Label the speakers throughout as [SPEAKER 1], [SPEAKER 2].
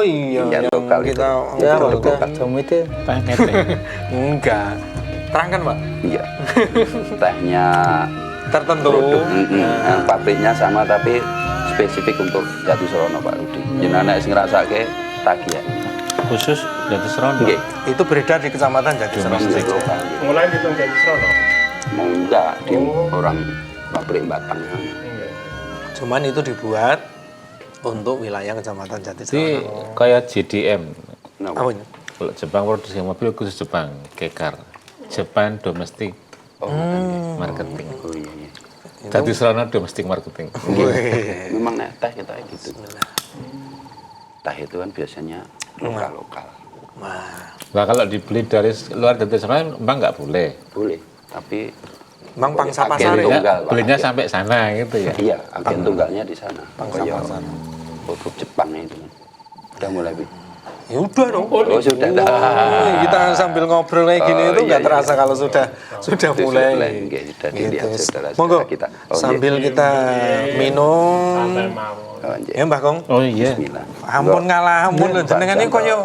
[SPEAKER 1] iya,
[SPEAKER 2] yang lokal itu.
[SPEAKER 1] kita
[SPEAKER 3] kacang mete.
[SPEAKER 4] Teh mete.
[SPEAKER 1] enggak. Terangkan, Pak.
[SPEAKER 2] Iya. Tehnya
[SPEAKER 1] Tertentu.
[SPEAKER 2] produk, yang pabriknya sama tapi spesifik untuk Jatisrono Pak Rudi. Jenengan nek sing ngrasake tagihan.
[SPEAKER 4] Khusus Jatisrono.
[SPEAKER 2] Nggih.
[SPEAKER 1] Itu beredar di Kecamatan Jatisrono.
[SPEAKER 2] Domestik lokal.
[SPEAKER 5] Mulai di Jatisrono.
[SPEAKER 2] Enggak, di orang pabrik Batang.
[SPEAKER 1] Cuman itu dibuat untuk wilayah Kecamatan
[SPEAKER 4] Jadi
[SPEAKER 1] Jatisrono.
[SPEAKER 4] kayak JDM.
[SPEAKER 2] Napa?
[SPEAKER 1] Apa ini?
[SPEAKER 4] Kalau Jepang produksi mobil khusus Jepang, Kekar. Japan Domestic Marketing.
[SPEAKER 2] Oh iya iya.
[SPEAKER 4] Jatisrono Domestic Marketing.
[SPEAKER 2] Memang nek teh kita gitu. Teh itu kan biasanya lokal-lokal.
[SPEAKER 1] Wah,
[SPEAKER 4] Nah kalau dibeli dari luar Jatisrono memang nggak boleh.
[SPEAKER 2] Boleh, tapi
[SPEAKER 1] Bang pangsa
[SPEAKER 2] agen
[SPEAKER 1] pasar ya?
[SPEAKER 2] tunggal, Pak.
[SPEAKER 4] Belinya sampai sana gitu ya.
[SPEAKER 2] Iya, agen tunggalnya di sana.
[SPEAKER 1] Pangsa
[SPEAKER 2] Kayak
[SPEAKER 1] pasar.
[SPEAKER 2] produk Jepangnya itu. Udah mulai Bi.
[SPEAKER 1] Ya udah dong.
[SPEAKER 2] Oh sudah.
[SPEAKER 1] Kita sambil ngobrol kayak gini itu nggak
[SPEAKER 2] iya,
[SPEAKER 1] terasa kalau sudah mulai.
[SPEAKER 2] Nggih, sudah dilihat
[SPEAKER 1] Gitu.
[SPEAKER 2] saudara
[SPEAKER 1] Monggo,
[SPEAKER 2] kita.
[SPEAKER 1] sambil kita minum.
[SPEAKER 5] Santai mawon.
[SPEAKER 2] Oh, nggih.
[SPEAKER 1] Ya Mbah Kong.
[SPEAKER 4] Oh iya.
[SPEAKER 2] Bismillah.
[SPEAKER 1] Ampun ngalamun lho jenengan iki koyo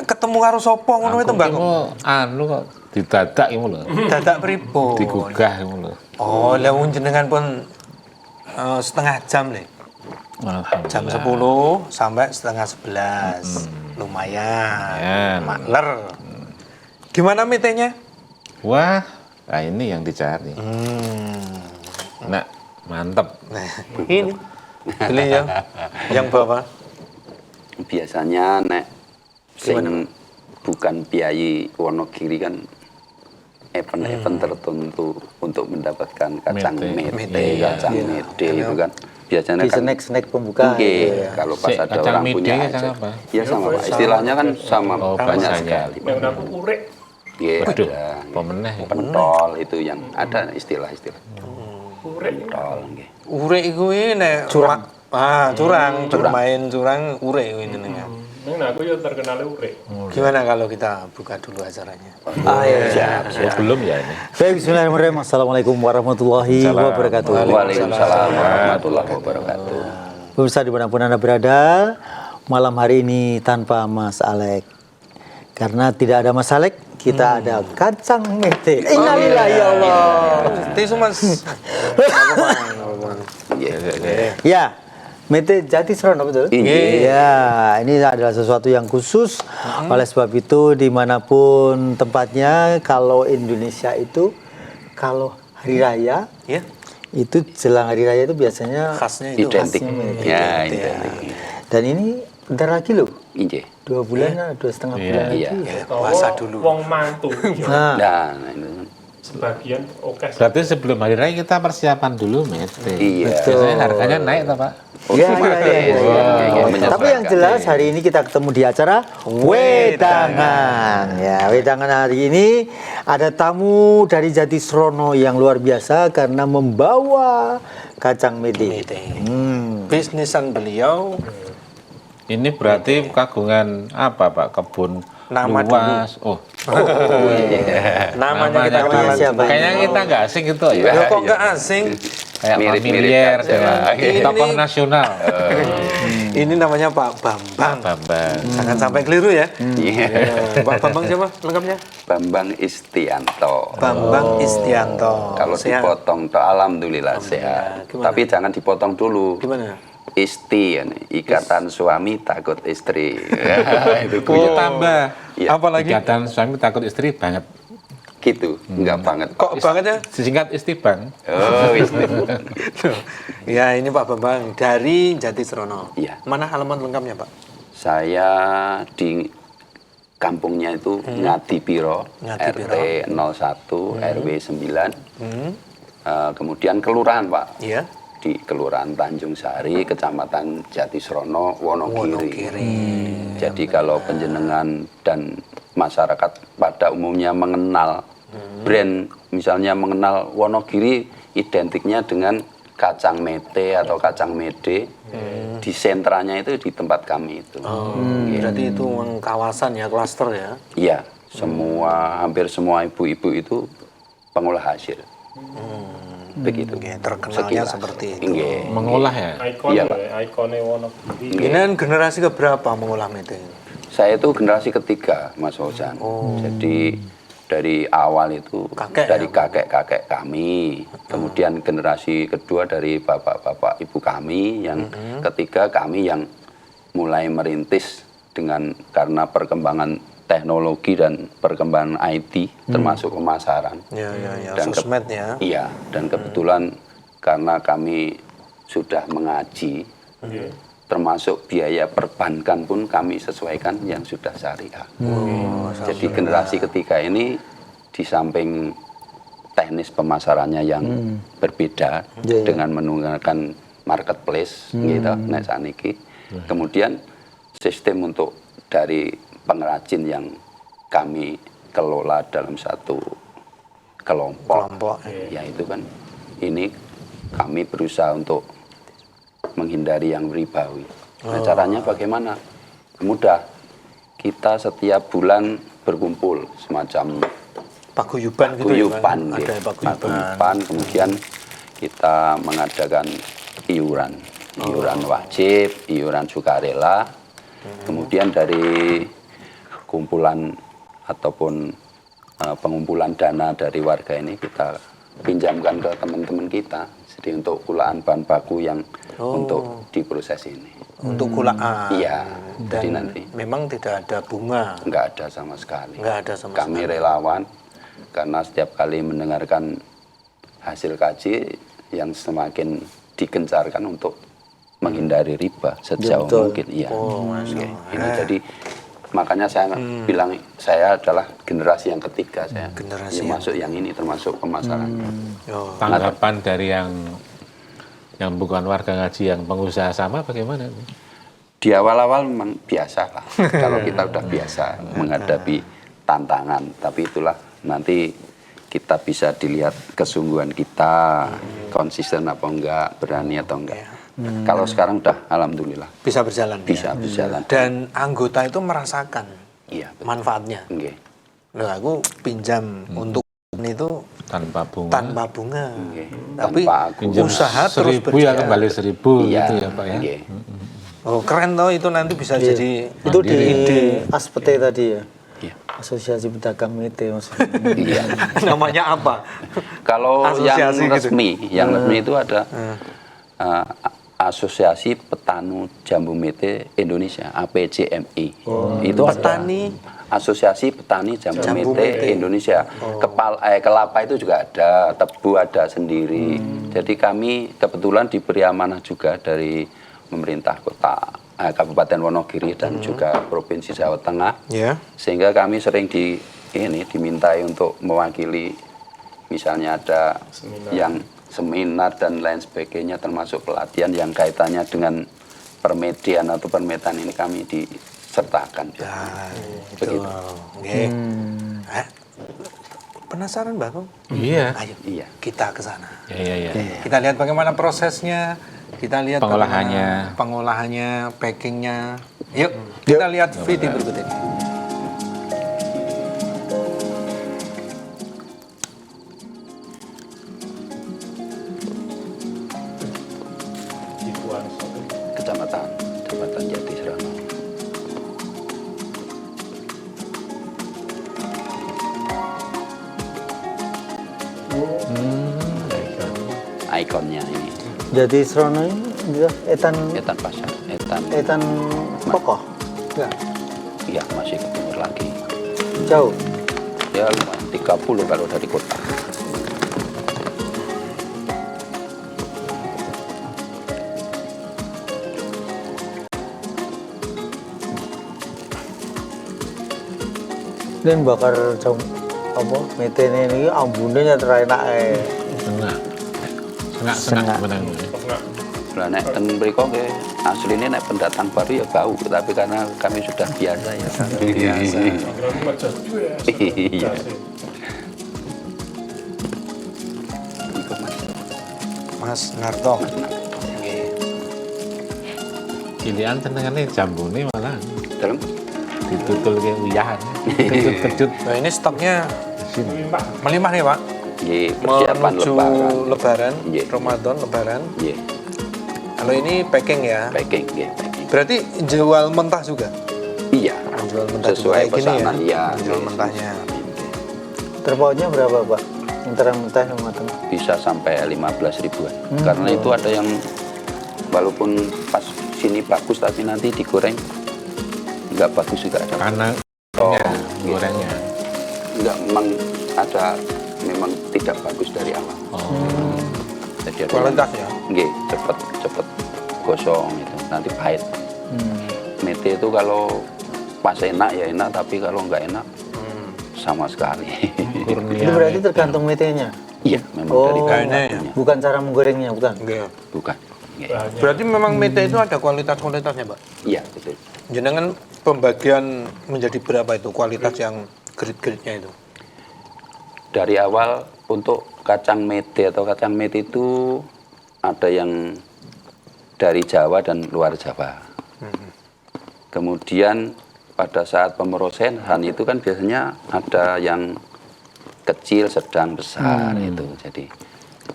[SPEAKER 1] ketemu karo sapa ngono itu Mbah Kong.
[SPEAKER 4] Anu kok didadak iku lho.
[SPEAKER 1] Dadak pripun?
[SPEAKER 4] Digugah iku lho.
[SPEAKER 1] Oh, lah wong jenengan pun setengah jam nih. Jam 10 sampai setengah 11. Lumayan. Makler. Gimana mitenya?
[SPEAKER 4] Wah, nah ini yang dicari. Nah, mantep.
[SPEAKER 1] Nah, ini. Beli yang bawah.
[SPEAKER 2] Biasanya nek sing bukan piyayi Wonogiri kan event-event tertentu untuk mendapatkan kacang
[SPEAKER 4] Mete.
[SPEAKER 2] mete, kacang mede itu kan biasanya
[SPEAKER 3] Di
[SPEAKER 2] kan
[SPEAKER 3] snack pembuka.
[SPEAKER 2] nggih, kalau pas ada
[SPEAKER 4] kacang
[SPEAKER 2] orang
[SPEAKER 4] mede
[SPEAKER 2] punya
[SPEAKER 4] kacang
[SPEAKER 2] hajat.
[SPEAKER 4] apa?
[SPEAKER 2] Ya sama Pak, istilahnya kan sama
[SPEAKER 4] Oh,
[SPEAKER 2] banyak
[SPEAKER 4] bahasanya.
[SPEAKER 2] sekali.
[SPEAKER 5] Yang aku urek.
[SPEAKER 2] Nggih,
[SPEAKER 4] Waduh,
[SPEAKER 2] ada.
[SPEAKER 4] pemeneh.
[SPEAKER 2] Pentol itu yang ada istilah-istilah.
[SPEAKER 5] Urek.
[SPEAKER 2] Pentol nggih.
[SPEAKER 1] Urek iku nek curang. Curang, bermain curang urek kuwi jenengan.
[SPEAKER 5] Neng aku ya terkenal urek.
[SPEAKER 1] Gimana kalau kita buka dulu acaranya?
[SPEAKER 3] Iya.
[SPEAKER 4] Oh, belum ya ini.
[SPEAKER 3] Baik, bismillahirrahmanirrahim. Assalamualaikum warahmatullahi wabarakatuh.
[SPEAKER 2] Waalaikumsalam warahmatullahi wabarakatuh.
[SPEAKER 3] Pemirsa dimanapun Anda berada, malam hari ini tanpa Mas Alek. Karena tidak ada Mas Alek, kita ada kacang mete. Innalillahi ya Allah.
[SPEAKER 1] Tisu Mas.
[SPEAKER 3] Ya, mete Jatisrono betul? Iya, ini adalah sesuatu yang khusus. Oleh sebab itu dimanapun tempatnya, kalau Indonesia itu, kalau hari raya,
[SPEAKER 1] Ya,
[SPEAKER 3] itu jelang hari raya itu biasanya
[SPEAKER 1] khasnya itu.
[SPEAKER 2] Identik.
[SPEAKER 3] khasnya mete.
[SPEAKER 2] Ya, identik.
[SPEAKER 3] Dan ini bentar lagi loh,
[SPEAKER 2] Injih.
[SPEAKER 3] 2 bulan, 2,5 bulan lagi.
[SPEAKER 2] Iya.
[SPEAKER 1] Puasa dulu.
[SPEAKER 5] Wong mantu.
[SPEAKER 3] Nah,
[SPEAKER 2] Nah, itu kan.
[SPEAKER 5] Sebagian oke.
[SPEAKER 4] Berarti sebelum hari raya kita persiapan dulu mete.
[SPEAKER 2] Iya.
[SPEAKER 4] Biasanya harganya naik toh, Pak?
[SPEAKER 3] iya.
[SPEAKER 2] Menyesuaikan.
[SPEAKER 3] Tapi yang jelas hari ini kita ketemu di acara Wedangan. Ya, Wedangan hari ini ada tamu dari Jatisrono yang luar biasa karena membawa kacang mete.
[SPEAKER 1] Bisnisan beliau
[SPEAKER 4] Ini berarti kagungan apa, Pak? Kebun
[SPEAKER 1] Nama
[SPEAKER 4] luas. Oh,
[SPEAKER 1] namanya kita
[SPEAKER 3] Namanya
[SPEAKER 1] kenalan.
[SPEAKER 3] siapa?
[SPEAKER 4] kayaknya kita nggak asing gitu ya.
[SPEAKER 1] Loh, kok nggak asing?
[SPEAKER 4] Kayak
[SPEAKER 2] Mirip-mirip
[SPEAKER 4] familiar
[SPEAKER 2] kan.
[SPEAKER 4] dengan
[SPEAKER 1] Ini-
[SPEAKER 4] tokoh nasional.
[SPEAKER 1] Ini namanya Pak Bambang.
[SPEAKER 4] Bambang.
[SPEAKER 1] Jangan sampai keliru ya.
[SPEAKER 2] Iya.
[SPEAKER 1] Pak Bambang siapa lengkapnya?
[SPEAKER 2] Bambang Istianto.
[SPEAKER 1] Bambang Istianto.
[SPEAKER 2] Kalau
[SPEAKER 1] Sehat.
[SPEAKER 2] dipotong toh alhamdulillah sehat.
[SPEAKER 1] Gimana?
[SPEAKER 2] Tapi jangan dipotong dulu.
[SPEAKER 1] Gimana?
[SPEAKER 2] Isti, ya, ikatan suami takut istri. Itu
[SPEAKER 4] Oh, tambah.
[SPEAKER 2] Iya.
[SPEAKER 1] Apalagi?
[SPEAKER 4] Ikatan suami takut istri banget.
[SPEAKER 2] gitu, enggak banget.
[SPEAKER 1] Kok banget ya?
[SPEAKER 4] Disingkat istibang.
[SPEAKER 2] Oh, istri.
[SPEAKER 1] Ya ini Pak Bambang dari Jatisrono.
[SPEAKER 2] Iya.
[SPEAKER 1] Mana halaman lengkapnya Pak?
[SPEAKER 2] Saya di kampungnya itu Ngadipiro,
[SPEAKER 1] Ngadipiro.
[SPEAKER 2] RT 01, RW 9. Kemudian kelurahan, Pak.
[SPEAKER 1] Iya.
[SPEAKER 2] Di Kelurahan Tanjung Sari, Kecamatan Jatisrono, Wonogiri. Jadi kalau penjenengan dan masyarakat pada umumnya mengenal brand, misalnya mengenal Wonogiri, identiknya dengan kacang mete atau kacang mede. Di sentranya itu di tempat kami itu.
[SPEAKER 1] Berarti itu kawasan ya, klaster ya.
[SPEAKER 2] Iya, hampir semua ibu-ibu itu pengolah hasil. begitu.
[SPEAKER 1] Nggih, terkenalnya
[SPEAKER 2] Sekilas.
[SPEAKER 1] seperti itu.
[SPEAKER 2] Nggih.
[SPEAKER 4] Mengolah ya.
[SPEAKER 5] Ikon
[SPEAKER 2] Iya,
[SPEAKER 5] lho,
[SPEAKER 2] Pak.
[SPEAKER 5] ikonnya Wonogiri.
[SPEAKER 1] Ini generasi keberapa mengolah mete?
[SPEAKER 2] Saya itu generasi ketiga, Mas Fauzan. Jadi dari awal itu
[SPEAKER 1] Kakek
[SPEAKER 2] dari
[SPEAKER 1] ya?
[SPEAKER 2] kakek-kakek kami, kemudian generasi kedua dari bapak-bapak ibu kami, yang ketiga kami yang mulai merintis dengan karena perkembangan teknologi dan perkembangan IT termasuk pemasaran.
[SPEAKER 1] Ya,
[SPEAKER 2] Dan
[SPEAKER 1] sosmed ya.
[SPEAKER 2] Iya, dan kebetulan karena kami sudah mengaji,
[SPEAKER 5] Nggih.
[SPEAKER 2] termasuk biaya perbankan pun kami sesuaikan yang sudah syariah. Jadi generasi ketiga ini di samping teknis pemasarannya yang berbeda dengan menggunakan marketplace gitu, nek saniki. Kemudian sistem untuk dari pengrajin yang kami kelola dalam satu kelompok. Ya itu kan ini kami berusaha untuk menghindari yang ribawi. Nah, caranya bagaimana? Mudah. Kita setiap bulan berkumpul semacam
[SPEAKER 1] Paguyuban gitu
[SPEAKER 2] paguyuban,
[SPEAKER 1] ya.
[SPEAKER 2] gitu.
[SPEAKER 1] Ada paguyuban.
[SPEAKER 2] Paguyuban, kemudian kita mengadakan iuran wajib, iuran sukarela. Kemudian dari kumpulan ataupun pengumpulan dana dari warga ini kita pinjamkan ke teman-teman kita. Jadi untuk kulaan bahan baku yang untuk diproses ini.
[SPEAKER 1] Untuk kulaan.
[SPEAKER 2] Iya. Jadi
[SPEAKER 1] Dan
[SPEAKER 2] nanti
[SPEAKER 1] memang tidak ada bunga.
[SPEAKER 2] nggak ada sama sekali.
[SPEAKER 1] Nggak ada sama
[SPEAKER 2] Kami relawan karena setiap kali mendengarkan hasil kaji yang semakin digencarkan untuk menghindari riba sejauh mungkin. Iya. Oke. Ini jadi makanya saya bilang saya adalah generasi yang ketiga saya.
[SPEAKER 1] Generasi
[SPEAKER 2] yang masuk yang ini termasuk pemasaran.
[SPEAKER 1] Oh.
[SPEAKER 4] Tanggapan dari yang bukan warga ngaji, yang pengusaha sama bagaimana?
[SPEAKER 2] Di awal-awal memang biasa lah. Kalau kita udah biasa menghadapi tantangan, tapi itulah nanti kita bisa dilihat kesungguhan kita, konsisten apa enggak, berani atau enggak. Kalau sekarang udah alhamdulillah
[SPEAKER 1] Bisa berjalan.
[SPEAKER 2] bisa
[SPEAKER 1] ya.
[SPEAKER 2] berjalan.
[SPEAKER 1] Dan anggota itu merasakan
[SPEAKER 2] Iya, betul.
[SPEAKER 1] manfaatnya.
[SPEAKER 2] Nggih.
[SPEAKER 1] Loh, aku pinjam untuk itu
[SPEAKER 4] Tanpa bunga.
[SPEAKER 1] tanpa bunga.
[SPEAKER 2] Nggih.
[SPEAKER 1] Tapi
[SPEAKER 2] Tanpa aku.
[SPEAKER 4] Pinjam
[SPEAKER 1] usaha terus
[SPEAKER 4] 1.000 ya
[SPEAKER 1] berjalan.
[SPEAKER 4] kembali 1.000
[SPEAKER 2] Iya,
[SPEAKER 4] gitu ya Pak ya.
[SPEAKER 2] nggih.
[SPEAKER 1] Oh, keren toh itu nanti bisa jadi
[SPEAKER 3] Itu di
[SPEAKER 1] ide.
[SPEAKER 3] Aspete tadi ya.
[SPEAKER 2] Iya.
[SPEAKER 3] Asosiasi Pedagang Mete maksudnya.
[SPEAKER 2] Iya.
[SPEAKER 1] Namanya apa?
[SPEAKER 2] Kalau yang
[SPEAKER 1] Asosiasi gitu.
[SPEAKER 2] resmi itu ada Asosiasi Petani Jambu Mete Indonesia (APJMI). Itu
[SPEAKER 1] Petani
[SPEAKER 2] Asosiasi Petani Jambu
[SPEAKER 1] Jambu
[SPEAKER 2] Mete
[SPEAKER 1] Mete.
[SPEAKER 2] Indonesia. Kelapa itu juga ada, tebu ada sendiri. Jadi kami kebetulan diberi amanah juga dari pemerintah kota Kabupaten Wonogiri dan juga Provinsi Jawa Tengah.
[SPEAKER 1] ya.
[SPEAKER 2] Sehingga kami sering dimintai untuk mewakili, misalnya ada yang seminar dan lain sebagainya, termasuk pelatihan yang kaitannya dengan permedian atau permetan ini kami disertakan. Begitu.
[SPEAKER 1] Oke. Penasaran Mbak Kong?
[SPEAKER 4] Iya.
[SPEAKER 1] Ayo
[SPEAKER 2] Iya.
[SPEAKER 1] kita ke sana.
[SPEAKER 4] Iya.
[SPEAKER 1] Kita lihat bagaimana prosesnya, kita lihat
[SPEAKER 4] Pengolahannya.
[SPEAKER 1] bagaimana pengolahannya, packingnya. Yuk, kita lihat video berikut ini.
[SPEAKER 2] Kecamatan Jati Serono. Ikonnya ini
[SPEAKER 3] Jadi Serono ini dia etan
[SPEAKER 2] Etan Pasar,
[SPEAKER 3] etan pokok.
[SPEAKER 1] Enggak.
[SPEAKER 2] iya masih ke timur lagi.
[SPEAKER 3] Jauh.
[SPEAKER 2] Ya lumayan 30 kalau dari kota.
[SPEAKER 3] Dan bakar jam apa metene ini ambune terenak
[SPEAKER 4] Sengak benang.
[SPEAKER 2] Lah nek ten mriko nggih asline nek pendatang baru ya bau, tapi karena kami sudah biasa ya. Biasa. Iya. Ikut Mas.
[SPEAKER 1] Mas Narto.
[SPEAKER 4] Pilihan tenangane jambune malah
[SPEAKER 2] Dalam
[SPEAKER 4] ditutul ke uyahan. Kecut-kecut.
[SPEAKER 1] Nah, ini stoknya melimpah nih Pak.
[SPEAKER 2] Nggih, persiapan
[SPEAKER 1] menuju
[SPEAKER 2] lebaran.
[SPEAKER 1] lebaran,
[SPEAKER 2] Nggih.
[SPEAKER 1] Ramadan, lebaran.
[SPEAKER 2] Nggih,
[SPEAKER 1] Kalau ini packing ya.
[SPEAKER 2] packing nggih, packing.
[SPEAKER 1] Berarti jual mentah juga.
[SPEAKER 2] Iya.
[SPEAKER 1] Jual mentah
[SPEAKER 2] Sesuai
[SPEAKER 1] juga. Kayak gini
[SPEAKER 2] pesanan ya.
[SPEAKER 1] Jual
[SPEAKER 2] nggih.
[SPEAKER 1] mentahnya.
[SPEAKER 3] Terpautnya berapa, Pak? Antara mentah sama matang?
[SPEAKER 2] Bisa sampai 15 ribuan. Karena itu ada yang walaupun pas sini bagus tapi nanti digoreng nggak bagus juga ada.
[SPEAKER 4] Karena
[SPEAKER 2] Oh,
[SPEAKER 4] gorengnya.
[SPEAKER 2] Nggak, memang ada memang tidak bagus dari awal. Jadi ada
[SPEAKER 1] Kualitas ya.
[SPEAKER 2] nggih, cepet gosong itu nanti pahit. Mete itu kalau pas enak ya enak, tapi kalau nggak enak sama sekali.
[SPEAKER 3] Itu berarti tergantung metenya,
[SPEAKER 2] Iya, memang
[SPEAKER 3] Oh.
[SPEAKER 2] dari
[SPEAKER 1] Kayaknya ya.
[SPEAKER 2] bahannya.
[SPEAKER 3] bukan cara menggorengnya, bukan?
[SPEAKER 1] Oke.
[SPEAKER 2] Bukan. Nggih.
[SPEAKER 5] Bahannya
[SPEAKER 1] Berarti memang mete itu ada kualitas-kualitasnya, Pak.
[SPEAKER 2] Iya, betul.
[SPEAKER 1] Jenengan pembagian menjadi berapa itu kualitas yang grade-grade-nya itu?
[SPEAKER 2] Dari awal untuk kacang mete atau kacang mete itu ada yang dari Jawa dan luar Jawa. Kemudian pada saat pemrosesan itu kan biasanya ada yang kecil, sedang, besar itu. Jadi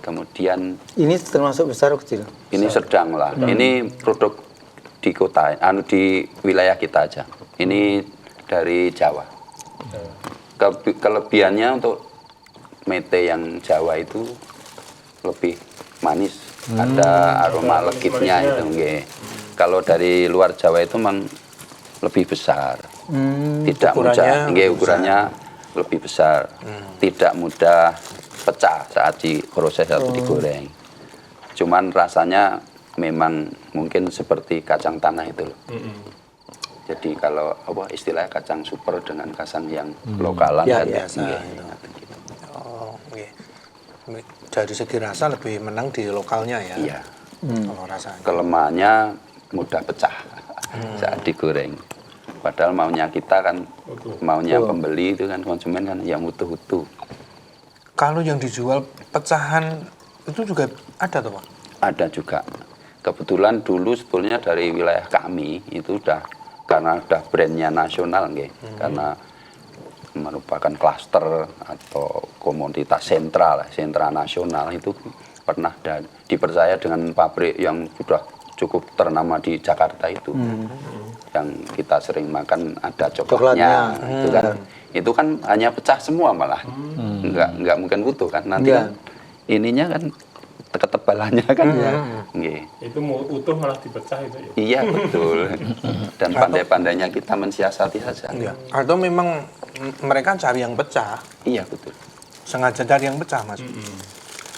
[SPEAKER 2] kemudian
[SPEAKER 3] Ini termasuk besar atau kecil?
[SPEAKER 2] ini sedang lah. Ini produk di kota, di wilayah kita aja. Ini dari Jawa. Kelebihannya untuk mete yang Jawa itu lebih manis, ada aroma legitnya itu. Nggih. Kalau dari luar Jawa itu memang lebih besar, tidak mudah.
[SPEAKER 1] Ukurannya
[SPEAKER 2] Nggih,
[SPEAKER 1] lebih
[SPEAKER 2] ukurannya lebih besar, tidak mudah pecah saat diproses atau digoreng. Cuman rasanya memang mungkin seperti kacang tanah itu loh. Jadi kalau apa istilahnya kacang super dengan kacang yang lokalan
[SPEAKER 3] Ya,
[SPEAKER 2] kan
[SPEAKER 1] biasa
[SPEAKER 2] nggih,
[SPEAKER 1] itu.
[SPEAKER 2] gitu.
[SPEAKER 1] Oh, oke. Dari segi rasa lebih menang di lokalnya ya.
[SPEAKER 2] Iya.
[SPEAKER 1] Kalau rasanya.
[SPEAKER 2] Kelemahannya mudah pecah saat digoreng. Padahal maunya kita kan, maunya pembeli itu kan konsumen kan yang utuh-utuh.
[SPEAKER 1] Kalau yang dijual pecahan itu juga ada tuh, Pak?
[SPEAKER 2] Ada juga. Kebetulan dulu sebetulnya dari wilayah kami itu udah karena udah brandnya nasional nggih. Karena merupakan klaster atau komoditas sentra nasional itu pernah dipercaya dengan pabrik yang sudah cukup ternama di Jakarta itu. Yang kita sering makan ada coklatnya, itu kan hanya pecah semua malah, nggak mungkin utuh kan nanti kan ininya kan ketebalannya kan nggih.
[SPEAKER 5] itu mau utuh malah dipecah itu ya.
[SPEAKER 2] Iya betul, dan pandai-pandainya kita mensiasati saja.
[SPEAKER 1] Iya. Atau memang mereka cari yang pecah,
[SPEAKER 2] Iya betul.
[SPEAKER 1] sengaja cari yang pecah, Mas.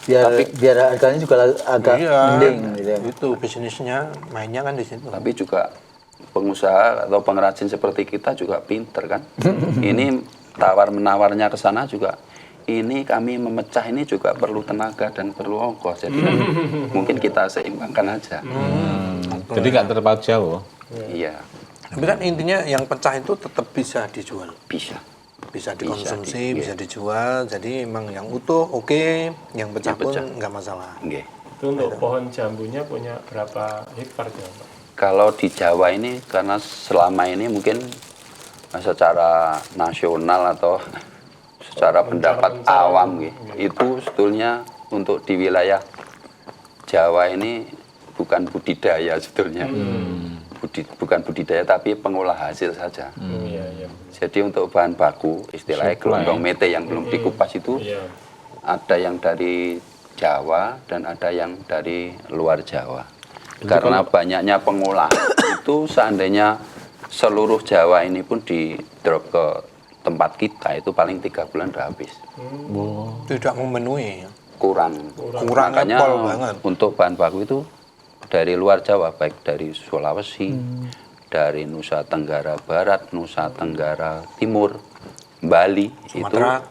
[SPEAKER 3] Biar harganya juga agak mending gitu ya.
[SPEAKER 1] Itu bisnisnya mainnya kan di situ.
[SPEAKER 2] Tapi juga pengusaha atau pengrajin seperti kita juga pinter kan. Ini tawar-menawarnya ke sana juga. Ini kami memecah ini juga perlu tenaga dan perlu ongkos. Jadi kan mungkin kita seimbangkan aja.
[SPEAKER 4] Jadi nggak terpaut jauh.
[SPEAKER 2] Iya,
[SPEAKER 1] Tapi kan intinya yang pecah itu tetap bisa dijual.
[SPEAKER 2] bisa.
[SPEAKER 1] Bisa dikonsumsi, bisa
[SPEAKER 2] Bisa
[SPEAKER 1] dijual. Jadi emang yang utuh oke, yang pecah pun
[SPEAKER 2] pecah.
[SPEAKER 1] nggak masalah.
[SPEAKER 2] Nggih.
[SPEAKER 5] Itu untuk pohon jambunya punya berapa hektar ya, Pak?
[SPEAKER 2] Kalau di Jawa ini karena selama ini mungkin secara nasional atau secara pendapat awam gitu, itu sebetulnya untuk di wilayah Jawa ini bukan budidaya sebetulnya. Bukan budidaya tapi pengolah hasil saja.
[SPEAKER 5] Iya, iya.
[SPEAKER 2] Jadi untuk bahan baku istilahnya gelombang mete yang belum dikupas itu
[SPEAKER 5] Iya.
[SPEAKER 2] ada yang dari Jawa dan ada yang dari luar Jawa. Karena banyaknya pengolah itu seandainya seluruh Jawa ini pun di drop ke tempat kita itu paling 3 bulan udah habis.
[SPEAKER 1] Tidak memenuhi.
[SPEAKER 2] Kurang.
[SPEAKER 1] Kurang
[SPEAKER 2] Makanya
[SPEAKER 1] pol banget.
[SPEAKER 2] untuk bahan baku itu dari luar Jawa baik dari Sulawesi, dari Nusa Tenggara Barat, Nusa Tenggara Timur, Bali
[SPEAKER 1] Sumatera.
[SPEAKER 2] itu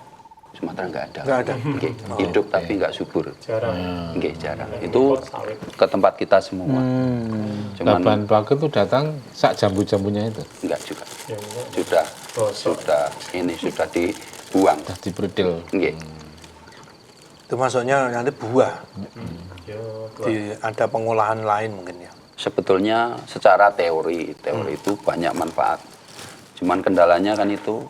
[SPEAKER 2] Sumatera nggak ada.
[SPEAKER 1] Nggak ada.
[SPEAKER 2] Nggih, hidup tapi nggak subur.
[SPEAKER 5] Jarang.
[SPEAKER 2] Nggih, jarang. Itu
[SPEAKER 5] Sawit.
[SPEAKER 2] ke tempat kita semua.
[SPEAKER 4] Nah,
[SPEAKER 2] Cuman
[SPEAKER 4] bahan baku itu datang sak jambu-jambunya itu.
[SPEAKER 2] enggak juga.
[SPEAKER 5] Ya, enggak.
[SPEAKER 2] Sudah
[SPEAKER 5] Gosok.
[SPEAKER 2] sudah dibuang.
[SPEAKER 4] Sudah dipredil.
[SPEAKER 2] Nggih.
[SPEAKER 1] Itu maksudnya nanti buah.
[SPEAKER 5] Ya,
[SPEAKER 1] Ada pengolahan lain mungkin ya.
[SPEAKER 2] Sebetulnya secara teori itu banyak manfaat. Cuman kendalanya kan itu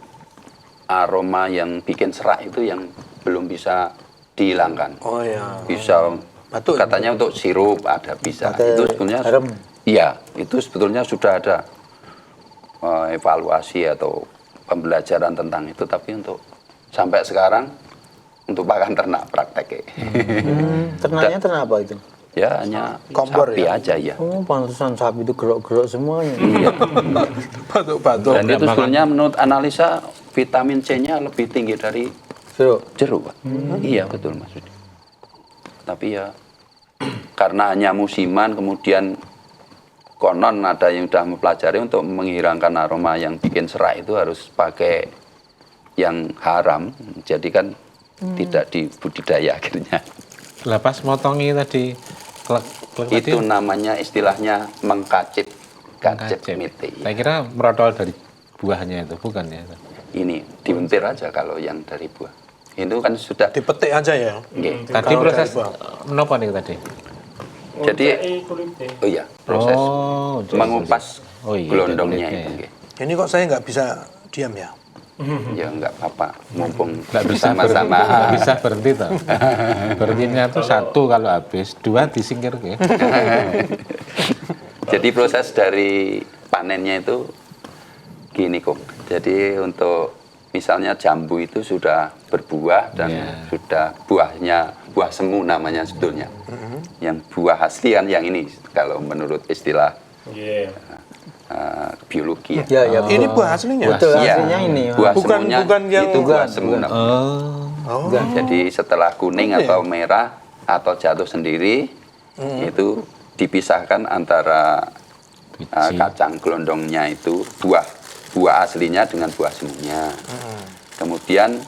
[SPEAKER 2] aroma yang bikin serak itu yang belum bisa dihilangkan.
[SPEAKER 1] Oh ya.
[SPEAKER 2] Bisa
[SPEAKER 1] Batuk,
[SPEAKER 2] katanya untuk sirup ada bisa.
[SPEAKER 3] Pakai
[SPEAKER 2] Itu sebenarnya
[SPEAKER 3] garam.
[SPEAKER 2] iya, itu sebetulnya sudah ada evaluasi atau pembelajaran tentang itu, tapi untuk sampai sekarang untuk pakan ternak praktek.
[SPEAKER 3] Ternaknya ternak apa itu?
[SPEAKER 2] Ya hanya
[SPEAKER 1] Kompor
[SPEAKER 2] sapi
[SPEAKER 1] ya?
[SPEAKER 2] aja ya.
[SPEAKER 3] Oh, pantesan sapi itu gerok-gerok semuanya.
[SPEAKER 1] Batuk-batuk.
[SPEAKER 2] Dan itu sebenarnya menurut analisa vitamin C-nya lebih tinggi dari jeruk, Pak. Iya betul Mas Rudi. Tapi ya karena hanya musiman, kemudian konon ada yang sudah mempelajari untuk menghilangkan aroma yang bikin serak itu harus pakai yang haram, jadi kan tidak dibudidaya akhirnya.
[SPEAKER 4] Lah pas motongi tadi klek
[SPEAKER 2] Itu namanya istilahnya mengkacip, kacip mete.
[SPEAKER 4] Saya kira merotol dari buahnya itu, bukan ya?
[SPEAKER 2] Ini dibentir aja kalau yang dari buah. Itu kan sudah
[SPEAKER 1] Dipetik aja ya.
[SPEAKER 2] nggih.
[SPEAKER 4] Tadi
[SPEAKER 1] Kalau
[SPEAKER 4] proses
[SPEAKER 1] dari buah.
[SPEAKER 4] menapa nih tadi?
[SPEAKER 2] Jadi
[SPEAKER 5] kulitnya.
[SPEAKER 2] oh iya, proses
[SPEAKER 4] jadi
[SPEAKER 2] mengupas
[SPEAKER 4] Oh iya,
[SPEAKER 2] gelondongnya
[SPEAKER 4] kulitnya
[SPEAKER 2] itu
[SPEAKER 4] ya.
[SPEAKER 2] nggih.
[SPEAKER 1] Ini kok saya nggak bisa diam ya?
[SPEAKER 2] Ya enggak apa-apa, mumpung
[SPEAKER 4] Nggak bisa
[SPEAKER 2] sama-sama.
[SPEAKER 4] nggak bisa berhenti toh. Berhentinya tuh satu kalau habis, dua disingkir ke.
[SPEAKER 2] Jadi proses dari panennya itu gini kok. Jadi untuk misalnya jambu itu sudah berbuah dan
[SPEAKER 4] Iya.
[SPEAKER 2] sudah buahnya buah semu namanya sebetulnya. Yang buah asli kan yang ini kalau menurut istilah
[SPEAKER 5] Iya.
[SPEAKER 2] biologi ya.
[SPEAKER 3] Ya, ya.
[SPEAKER 1] Ini buah aslinya.
[SPEAKER 3] Betul,
[SPEAKER 2] Iya.
[SPEAKER 3] aslinya ini.
[SPEAKER 2] Buah
[SPEAKER 1] Bukan-
[SPEAKER 2] semuanya
[SPEAKER 1] bukan yang-
[SPEAKER 2] itu buah
[SPEAKER 3] Bukan,
[SPEAKER 2] semu
[SPEAKER 3] bukan.
[SPEAKER 2] namanya.
[SPEAKER 1] Oh.
[SPEAKER 2] Jadi setelah kuning
[SPEAKER 1] Oh, iya.
[SPEAKER 2] atau merah atau jatuh sendiri itu dipisahkan antara
[SPEAKER 4] Biji.
[SPEAKER 2] kacang gelondongnya itu buah aslinya dengan buah semuanya. Kemudian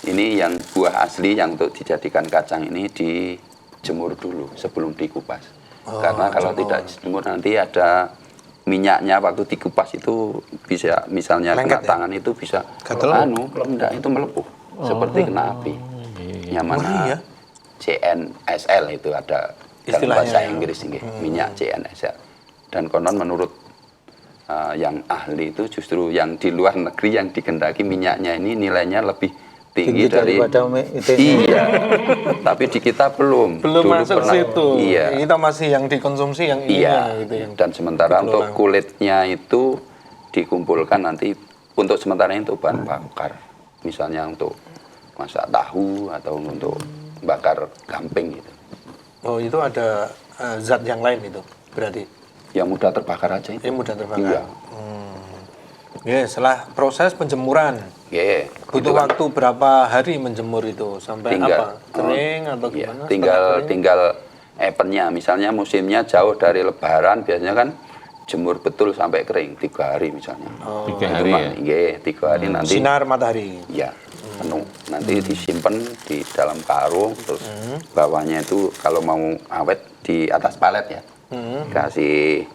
[SPEAKER 2] ini yang buah asli yang untuk dijadikan kacang ini dijemur dulu sebelum dikupas. Karena kalau tidak dijemur nanti ada minyaknya waktu dikupas itu bisa misalnya
[SPEAKER 1] Lengket
[SPEAKER 2] kena
[SPEAKER 1] ya?
[SPEAKER 2] tangan itu bisa
[SPEAKER 1] Gatel?
[SPEAKER 2] enggak itu melepuh seperti kena api. Yang mana
[SPEAKER 1] Ngeri ya?
[SPEAKER 2] CNSL itu ada dalam
[SPEAKER 1] Istilahnya
[SPEAKER 2] bahasa
[SPEAKER 1] ya.
[SPEAKER 2] Inggris ini, minyak CNSL. Dan konon menurut yang ahli itu justru yang di luar negeri yang digendaki minyaknya ini nilainya lebih tinggi dari
[SPEAKER 3] daripada itu.
[SPEAKER 2] iya. Tapi di kita belum
[SPEAKER 1] Belum
[SPEAKER 2] Dulu
[SPEAKER 1] masuk
[SPEAKER 2] pernah-
[SPEAKER 1] situ.
[SPEAKER 2] Iya.
[SPEAKER 1] Kita masih yang dikonsumsi yang ini
[SPEAKER 2] Iya,
[SPEAKER 1] gitu yang
[SPEAKER 2] dan sementara
[SPEAKER 1] dikelola.
[SPEAKER 2] untuk kulitnya itu dikumpulkan nanti untuk sementara itu bahan bakar. Misalnya untuk masak tahu atau untuk bakar gamping gitu.
[SPEAKER 1] Oh, itu ada zat yang lain itu berarti.
[SPEAKER 2] Yang mudah terbakar aja itu.
[SPEAKER 1] Ini mudah terbakar.
[SPEAKER 2] Iya.
[SPEAKER 1] Ya, setelah proses penjemuran,
[SPEAKER 2] Iya.
[SPEAKER 1] butuh
[SPEAKER 2] Itu kan
[SPEAKER 1] waktu berapa hari menjemur itu sampai apa? Kering atau
[SPEAKER 2] iya,
[SPEAKER 1] gimana?
[SPEAKER 2] tinggal
[SPEAKER 1] Setengah kering?
[SPEAKER 2] tinggal eventnya. Misalnya musimnya jauh dari Lebaran, biasanya kan jemur betul sampai kering 3 hari misalnya.
[SPEAKER 4] 3
[SPEAKER 2] Itu
[SPEAKER 4] hari
[SPEAKER 2] mah,
[SPEAKER 4] ya.
[SPEAKER 2] iya, 3 hari nanti.
[SPEAKER 1] Sinar matahari.
[SPEAKER 2] Ya, penuh. Nanti disimpan di dalam karung, terus bawahnya itu kalau mau awet di atas palet ya, kasih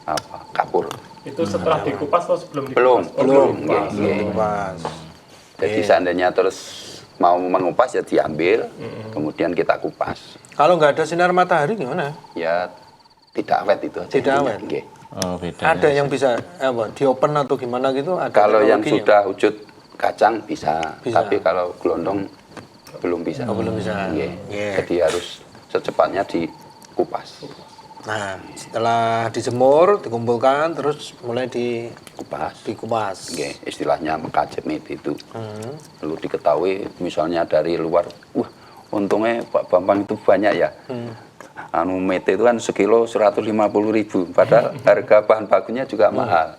[SPEAKER 2] apa kapur.
[SPEAKER 5] Itu setelah dikupas atau sebelum dikupas?
[SPEAKER 2] Belum,
[SPEAKER 5] Oh,
[SPEAKER 2] belum.
[SPEAKER 5] dikupas.
[SPEAKER 2] Iya, iya.
[SPEAKER 1] Pas.
[SPEAKER 2] Jadi seandainya terus mau mengupas ya diambil, kemudian kita kupas.
[SPEAKER 1] Kalau nggak ada sinar matahari gimana?
[SPEAKER 2] Ya tidak awet itu aja.
[SPEAKER 1] Tidak
[SPEAKER 2] intinya.
[SPEAKER 1] awet?
[SPEAKER 2] Nggih.
[SPEAKER 4] Oh, beda.
[SPEAKER 1] Ada yang bisa apa? Diopen atau gimana gitu? Ada
[SPEAKER 2] Kalau yang
[SPEAKER 1] teknologinya?
[SPEAKER 2] sudah wujud kacang bisa,
[SPEAKER 1] Bisa.
[SPEAKER 2] tapi kalau gelondong belum bisa.
[SPEAKER 1] Oh, belum bisa.
[SPEAKER 2] Nggih.
[SPEAKER 1] Iya.
[SPEAKER 2] Jadi harus secepatnya dikupas.
[SPEAKER 1] Nah, setelah dijemur, dikumpulkan, terus mulai
[SPEAKER 2] Kupas.
[SPEAKER 1] dikupas.
[SPEAKER 2] Nggih, istilahnya mengkacip itu. Perlu diketahui misalnya dari luar, wah untungnya Pak Bambang itu banyak ya. Anu mete itu kan sekilo 150.000, padahal harga bahan bakunya juga mahal.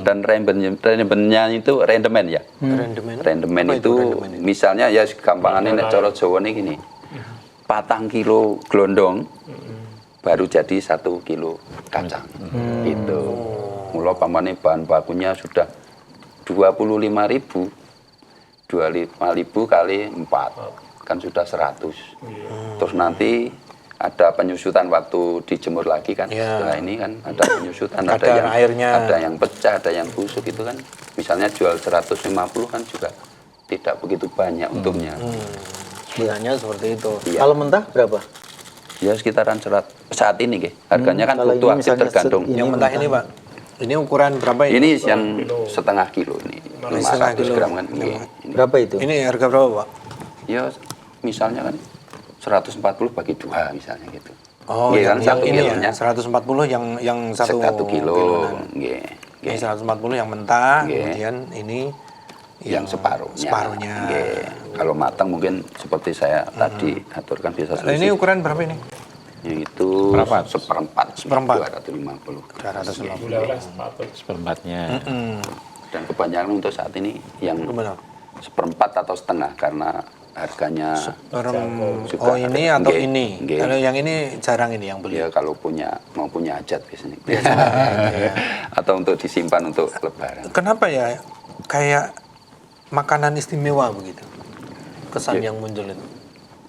[SPEAKER 2] Dan rendemennya itu rendemen ya.
[SPEAKER 1] Rendemen.
[SPEAKER 2] Rendemen
[SPEAKER 1] Apa
[SPEAKER 2] itu
[SPEAKER 1] rendemen itu?
[SPEAKER 2] misalnya ya gampangannya nek cara Jawa nih gini. 4 kilo gelondong baru jadi 1 kilo kacang. Itu. Mula pamane bahan bakunya sudah 25.000. 25.000 kali 4 kan sudah 100. Terus nanti ada penyusutan waktu dijemur lagi kan.
[SPEAKER 1] Ya.
[SPEAKER 2] Setelah ini kan ada penyusutan, ada
[SPEAKER 1] Kadar
[SPEAKER 2] yang
[SPEAKER 1] airnya.
[SPEAKER 2] ada yang pecah, ada yang busuk itu kan. Misalnya jual 150 kan juga tidak begitu banyak untungnya.
[SPEAKER 1] Sebenarnya seperti itu.
[SPEAKER 2] Iya.
[SPEAKER 3] Kalau mentah berapa?
[SPEAKER 2] Ya sekitaran saat ini nggih. Harganya kan
[SPEAKER 3] kalau ini
[SPEAKER 2] fluktuatif
[SPEAKER 3] misalnya
[SPEAKER 2] tergantung.
[SPEAKER 3] ini
[SPEAKER 1] Yang mentah ini, Pak. Ini ukuran berapa ini?
[SPEAKER 2] Ini yang setengah kilo ini.
[SPEAKER 1] Setengah
[SPEAKER 2] 500
[SPEAKER 1] kilo.
[SPEAKER 2] gram kan. Nggih. Ini.
[SPEAKER 3] Berapa itu?
[SPEAKER 1] Ini harga berapa, Pak?
[SPEAKER 2] Ya misalnya kan 140 bagi 2 misalnya gitu.
[SPEAKER 1] Oh,
[SPEAKER 2] Nggih,
[SPEAKER 1] yang
[SPEAKER 2] satu
[SPEAKER 1] ini ya,
[SPEAKER 2] kilonya
[SPEAKER 1] 140 yang 1
[SPEAKER 2] 1 kilo.
[SPEAKER 1] kiloan.
[SPEAKER 2] Nggih.
[SPEAKER 1] Ini 140 yang mentah,
[SPEAKER 2] Nggih.
[SPEAKER 1] kemudian ini
[SPEAKER 2] Yang separuhnya.
[SPEAKER 1] separuhnya.
[SPEAKER 2] Nggih. Kalau matang mungkin seperti saya tadi aturkan bisa
[SPEAKER 1] Nah, ini ukuran berapa ini?
[SPEAKER 2] Yaitu
[SPEAKER 4] Berapa?
[SPEAKER 2] seperempat.
[SPEAKER 1] Seperempat.
[SPEAKER 2] 250.
[SPEAKER 1] 250.
[SPEAKER 5] Gula lah sepatu.
[SPEAKER 4] Seperempatnya.
[SPEAKER 2] Dan kebanyakan untuk saat ini yang
[SPEAKER 1] Gimana?
[SPEAKER 2] seperempat atau setengah karena harganya juga
[SPEAKER 1] Oh, ini atau
[SPEAKER 2] nggih,
[SPEAKER 1] ini?
[SPEAKER 2] nggih.
[SPEAKER 1] Kalau yang ini jarang ini yang beli.
[SPEAKER 2] Ya kalau mau punya hajat biasanya. Atau untuk disimpan untuk lebaran.
[SPEAKER 1] Kenapa ya kayak makanan istimewa begitu? Kesan yang muncul itu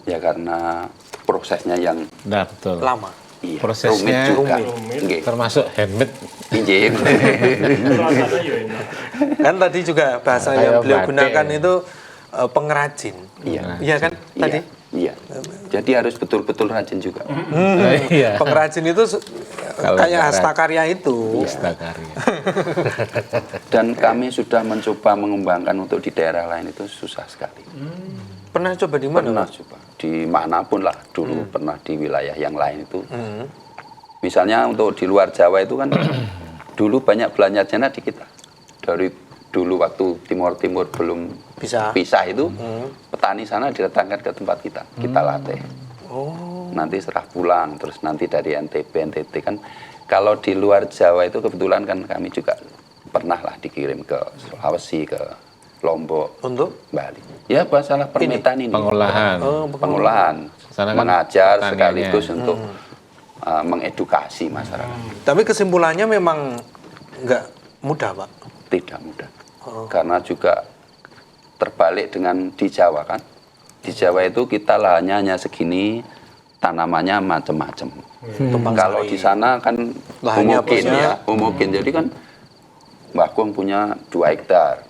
[SPEAKER 2] Ya karena prosesnya yang
[SPEAKER 4] Nah, betul.
[SPEAKER 1] lama.
[SPEAKER 2] iya,
[SPEAKER 4] Prosesnya
[SPEAKER 2] rumit juga.
[SPEAKER 5] rumit.
[SPEAKER 2] Nggih.
[SPEAKER 4] Termasuk handmade.
[SPEAKER 2] Injil.
[SPEAKER 5] Rasanya ya enak.
[SPEAKER 1] Kan tadi juga bahasa
[SPEAKER 4] Kayak
[SPEAKER 1] yang beliau
[SPEAKER 4] batik.
[SPEAKER 1] gunakan itu pengrajin.
[SPEAKER 2] Iya.
[SPEAKER 1] Iya kan tadi?
[SPEAKER 2] Iya. Jadi harus betul-betul rajin juga.
[SPEAKER 4] Iya.
[SPEAKER 1] Pengrajin itu
[SPEAKER 4] Kalau
[SPEAKER 1] kayak
[SPEAKER 4] pengrajin.
[SPEAKER 1] hastakarya itu.
[SPEAKER 4] Karya.
[SPEAKER 2] Dan kami sudah mencoba mengembangkan untuk di daerah lain itu susah sekali.
[SPEAKER 1] Pernah coba di mana?
[SPEAKER 2] Pernah coba di manapun lah dulu pernah di wilayah yang lain itu. Misalnya untuk di luar Jawa itu kan dulu banyak belanja di kita. Dari dulu waktu Timur belum pisah itu petani sana didatangkan ke tempat kita latih. Nanti setelah pulang terus nanti dari NTT kan kalau di luar Jawa itu kebetulan kan kami juga pernah lah dikirim ke Sulawesi, ke Lombok,
[SPEAKER 1] Untuk
[SPEAKER 2] Bali. Ya masalah permetan ini.
[SPEAKER 4] Pengolahan.
[SPEAKER 2] Pengolahan.
[SPEAKER 4] Sana kan
[SPEAKER 2] Mengajar
[SPEAKER 4] petaniannya.
[SPEAKER 2] sekaligus untuk mengedukasi masyarakat.
[SPEAKER 1] tapi kesimpulannya memang nggak mudah, Pak.
[SPEAKER 2] Tidak mudah. Karena juga terbalik dengan di Jawa kan. Di Jawa itu kita lahannya hanya segini, tanamannya macam-macam. Kalau di sana kan
[SPEAKER 1] Lahannya
[SPEAKER 2] homogen
[SPEAKER 1] punya-
[SPEAKER 2] ya, homogen. Jadi kan Mbah Gong punya 2 hektar,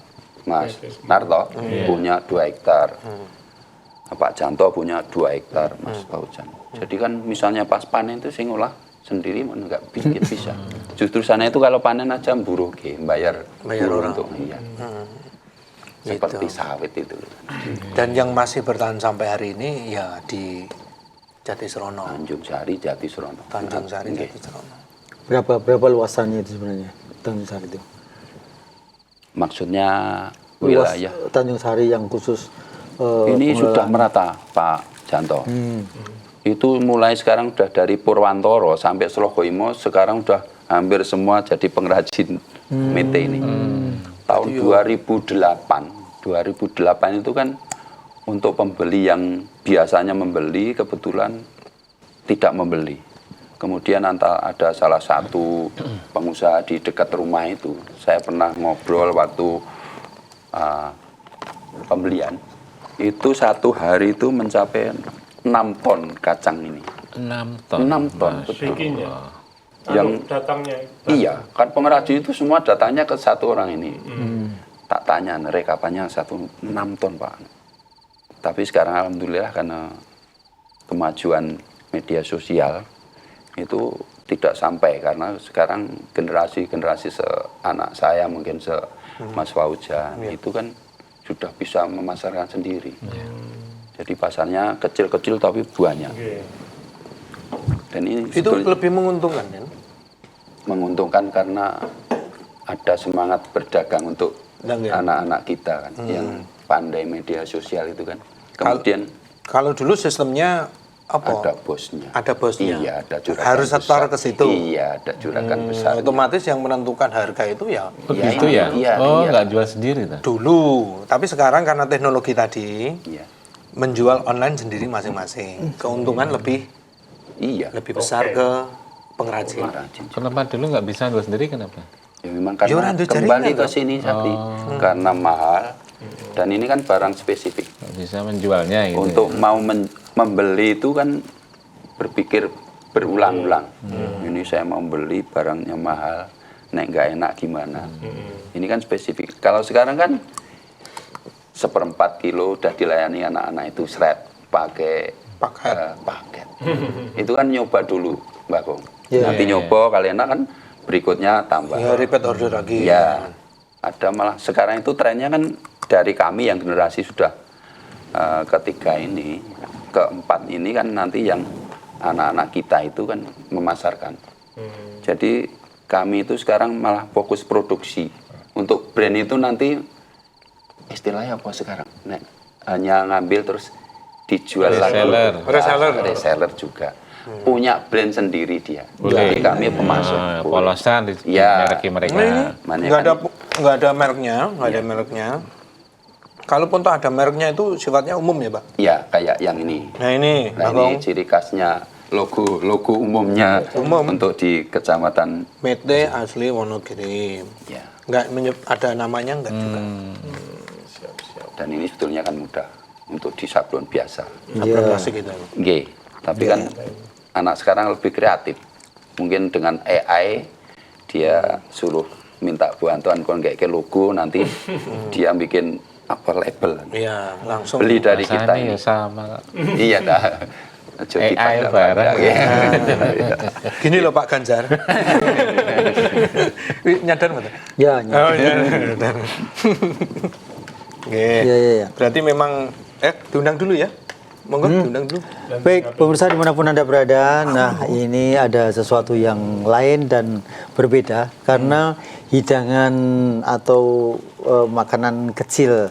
[SPEAKER 2] Mas Narto punya 2 hektar, Pak Janto punya 2 hektar, Mas Paujan. Jadi kan misalnya pas panen itu sing olah sendiri mana nggak bikin bisa. Justru sana itu kalau panen aja buruh bayar buruh
[SPEAKER 1] orang.
[SPEAKER 2] untuk iya. Seperti sawit itu.
[SPEAKER 1] Dan yang masih bertahan sampai hari ini ya di Jatisrono,
[SPEAKER 2] Tanjung Sari, Jatisrono.
[SPEAKER 1] Tanjung Sari,
[SPEAKER 2] Nggih.
[SPEAKER 1] Jatisrono.
[SPEAKER 3] Berapa luasannya itu sebenarnya Tanjung Sari itu?
[SPEAKER 2] Maksudnya
[SPEAKER 3] Luas
[SPEAKER 2] wilayah
[SPEAKER 3] Tanjung Sari yang khusus
[SPEAKER 2] ini
[SPEAKER 3] pengelolaan.
[SPEAKER 2] sudah merata, Pak Janto. Itu mulai sekarang udah dari Purwantoro sampai Slogoimo sekarang udah hampir semua jadi pengrajin mete ini. Tahun 2008 itu kan untuk pembeli yang biasanya membeli kebetulan tidak membeli. Kemudian ada salah satu pengusaha di dekat rumah itu, saya pernah ngobrol waktu pembelian, itu satu hari itu mencapai 6 ton kacang ini.
[SPEAKER 4] 6 ton.
[SPEAKER 2] 6 ton, betul.
[SPEAKER 5] Bikinnya.
[SPEAKER 2] Yang-
[SPEAKER 5] Datangnya.
[SPEAKER 2] Iya, kan pengrajin itu semua datanya ke satu orang ini. Tak tanya, rekapannya 6 ton Pak. Tapi sekarang alhamdulillah karena kemajuan media sosial itu tidak sampai karena sekarang generasi anak saya mungkin Mas Faujan itu kan sudah bisa memasarkan sendiri. Jadi pasarnya kecil-kecil tapi banyak.
[SPEAKER 5] Oke.
[SPEAKER 2] Dan ini
[SPEAKER 1] Itu
[SPEAKER 2] sebetulnya
[SPEAKER 1] lebih menguntungkan kan?
[SPEAKER 2] menguntungkan karena ada semangat berdagang untuk
[SPEAKER 1] Dan ya.
[SPEAKER 2] anak-anak kita kan yang pandai media sosial itu kan. Kemudian
[SPEAKER 1] Kalau dulu sistemnya apa?
[SPEAKER 2] ada bosnya.
[SPEAKER 1] Ada bosnya.
[SPEAKER 2] Iya, ada juragan
[SPEAKER 1] Harus setor
[SPEAKER 2] besar.
[SPEAKER 1] ke situ.
[SPEAKER 2] Iya, ada juragan besar.
[SPEAKER 1] Otomatis yang menentukan harga itu ya
[SPEAKER 4] Begitu ya?
[SPEAKER 2] Iya,
[SPEAKER 4] Oh,
[SPEAKER 2] iya.
[SPEAKER 4] nggak jual sendiri tuh.
[SPEAKER 1] dulu. Tapi sekarang karena teknologi tadi
[SPEAKER 2] Iya.
[SPEAKER 1] menjual online sendiri masing-masing. Keuntungan lebih
[SPEAKER 2] Iya.
[SPEAKER 1] besar ke pengrajin.
[SPEAKER 2] Pengrajin.
[SPEAKER 4] Kenapa dulu nggak bisa jual sendiri? Kenapa?
[SPEAKER 2] Ya memang
[SPEAKER 1] Ya,
[SPEAKER 2] karena
[SPEAKER 1] orang tuh
[SPEAKER 2] kembali
[SPEAKER 1] jaringan
[SPEAKER 2] ke
[SPEAKER 1] tuh.
[SPEAKER 2] sini Sakti. Karena mahal dan ini kan barang spesifik.
[SPEAKER 4] Nggak bisa menjualnya gitu.
[SPEAKER 2] Untuk mau membeli itu kan berpikir berulang-ulang. Ini saya mau beli barangnya mahal, nek nggak enak gimana. Ini kan spesifik. Kalau sekarang kan 1/4 kilo udah dilayani anak-anak itu seret pakai paket. Itu kan nyoba dulu, Mbak Gong. Nanti nyoba kali enak kan berikutnya tambah.
[SPEAKER 1] Ya repeat order lagi.
[SPEAKER 2] Ya, ada malah sekarang itu trennya kan dari kami yang generasi sudah ketiga ini, keempat ini kan nanti yang anak-anak kita itu kan memasarkan. Jadi kami itu sekarang malah fokus produksi. Untuk brand itu nanti istilahnya apa sekarang? Nek, hanya ngambil terus dijual lagi. Reseller juga. Punya brand sendiri dia. Jadi kami pemasok.
[SPEAKER 4] Polosan di
[SPEAKER 2] Ya.
[SPEAKER 4] mereka.
[SPEAKER 1] Nggak ada mereknya. Kalaupun toh ada mereknya itu sifatnya umum ya, Pak?
[SPEAKER 2] Ya, kayak yang ini.
[SPEAKER 1] Nah ini,
[SPEAKER 2] Nah, ini ciri khasnya logo umumnya untuk di Kecamatan.
[SPEAKER 1] Mete asli Wonogiri.
[SPEAKER 2] Ya.
[SPEAKER 1] Nggak ada namanya nggak juga.
[SPEAKER 2] Dan ini sebetulnya kan mudah untuk di sablon biasa.
[SPEAKER 1] Sablon plastik gitu.
[SPEAKER 2] Nggih. Tapi kan anak sekarang lebih kreatif. Mungkin dengan AI dia suruh minta bantuan kon kayak logo, nanti dia bikin apa label.
[SPEAKER 1] Iya, langsung.
[SPEAKER 2] Beli dari kita
[SPEAKER 4] Rasanya
[SPEAKER 2] ini.
[SPEAKER 4] ya sama.
[SPEAKER 2] Iya dah. Aja
[SPEAKER 4] AI
[SPEAKER 2] dipandang-pandang,
[SPEAKER 4] barang.
[SPEAKER 2] ya.
[SPEAKER 1] Gini loh Pak Ganjar. Wih, nyadar nggak?
[SPEAKER 3] Ya,
[SPEAKER 1] Oh iya, nyadar. Oke.
[SPEAKER 3] Iya.
[SPEAKER 1] Berarti memang diundang dulu ya. Monggo diundang dulu.
[SPEAKER 3] Baik, pemirsa dimanapun Anda berada, nah ini ada sesuatu yang lain dan berbeda karena hidangan atau makanan kecil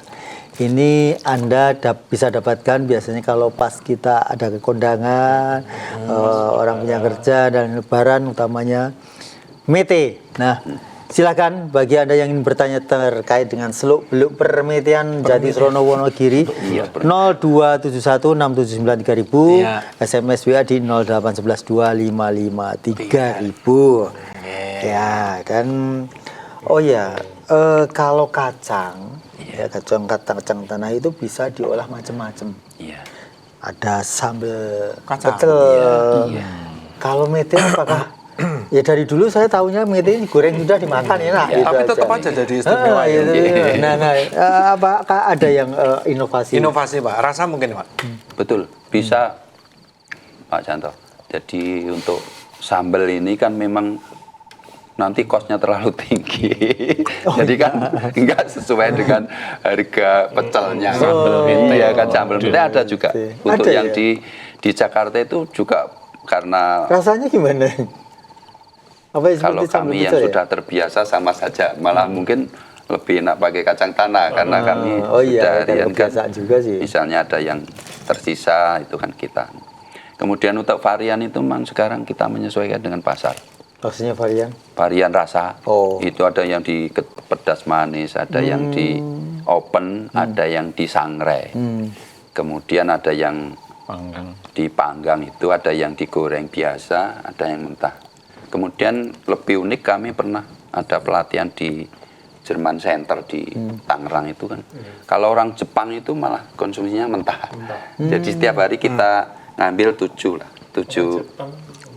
[SPEAKER 3] ini Anda bisa dapatkan biasanya kalau pas kita ada kekondangan, orang punya kerja dan lebaran utamanya mete. Nah, silakan bagi Anda yang ingin bertanya terkait dengan seluk-beluk permetian Jatisrono Wonogiri 02716793000,
[SPEAKER 1] Iya.
[SPEAKER 3] SMS WA di 08112553000. Ya, kan. Oh ya, kalau kacang kacang tanah itu bisa diolah macam-macam.
[SPEAKER 2] Iya.
[SPEAKER 3] Ada sambal
[SPEAKER 1] Kacang.
[SPEAKER 3] pecel.
[SPEAKER 2] Iya.
[SPEAKER 3] Kalau mete apakah ya dari dulu saya tahunya mete ini goreng sudah dimakan enak. gitu
[SPEAKER 1] Tapi tetap aja jadi istimewa ya.
[SPEAKER 3] Apakah ada yang inovasi?
[SPEAKER 1] Inovasi Pak, rasa mungkin Pak.
[SPEAKER 2] Betul, bisa Pak Canto. Jadi untuk sambal ini kan memang nanti kosnya terlalu tinggi. Jadi kan enggak sesuai dengan harga pecelnya. Sambal itu ya kan sambal itu ada juga. Untuk
[SPEAKER 3] Ada
[SPEAKER 2] yang
[SPEAKER 3] ya?
[SPEAKER 2] di Jakarta itu juga karena
[SPEAKER 3] Rasanya gimana? Apa
[SPEAKER 2] kalau
[SPEAKER 3] seperti sambal
[SPEAKER 2] kami yang
[SPEAKER 3] pecel ya?
[SPEAKER 2] sudah terbiasa sama saja, malah mungkin lebih enak pakai kacang tanah karena kami sudah
[SPEAKER 3] kan
[SPEAKER 2] harian kan.
[SPEAKER 3] kebiasaan juga sih.
[SPEAKER 2] Misalnya ada yang tersisa itu kan kita. Kemudian untuk varian itu memang sekarang kita menyesuaikan dengan pasar.
[SPEAKER 3] Maksudnya varian?
[SPEAKER 2] Varian rasa.
[SPEAKER 3] Oh.
[SPEAKER 2] Itu ada yang di pedas manis, ada yang di open, ada yang di sangrai. Kemudian ada yang dipanggang itu, ada yang digoreng biasa, ada yang mentah. Kemudian lebih unik kami pernah ada pelatihan di Jerman Center di Tangerang itu kan. Kalau orang Jepang itu malah konsumsinya mentah. Jadi setiap hari kita ngambil 7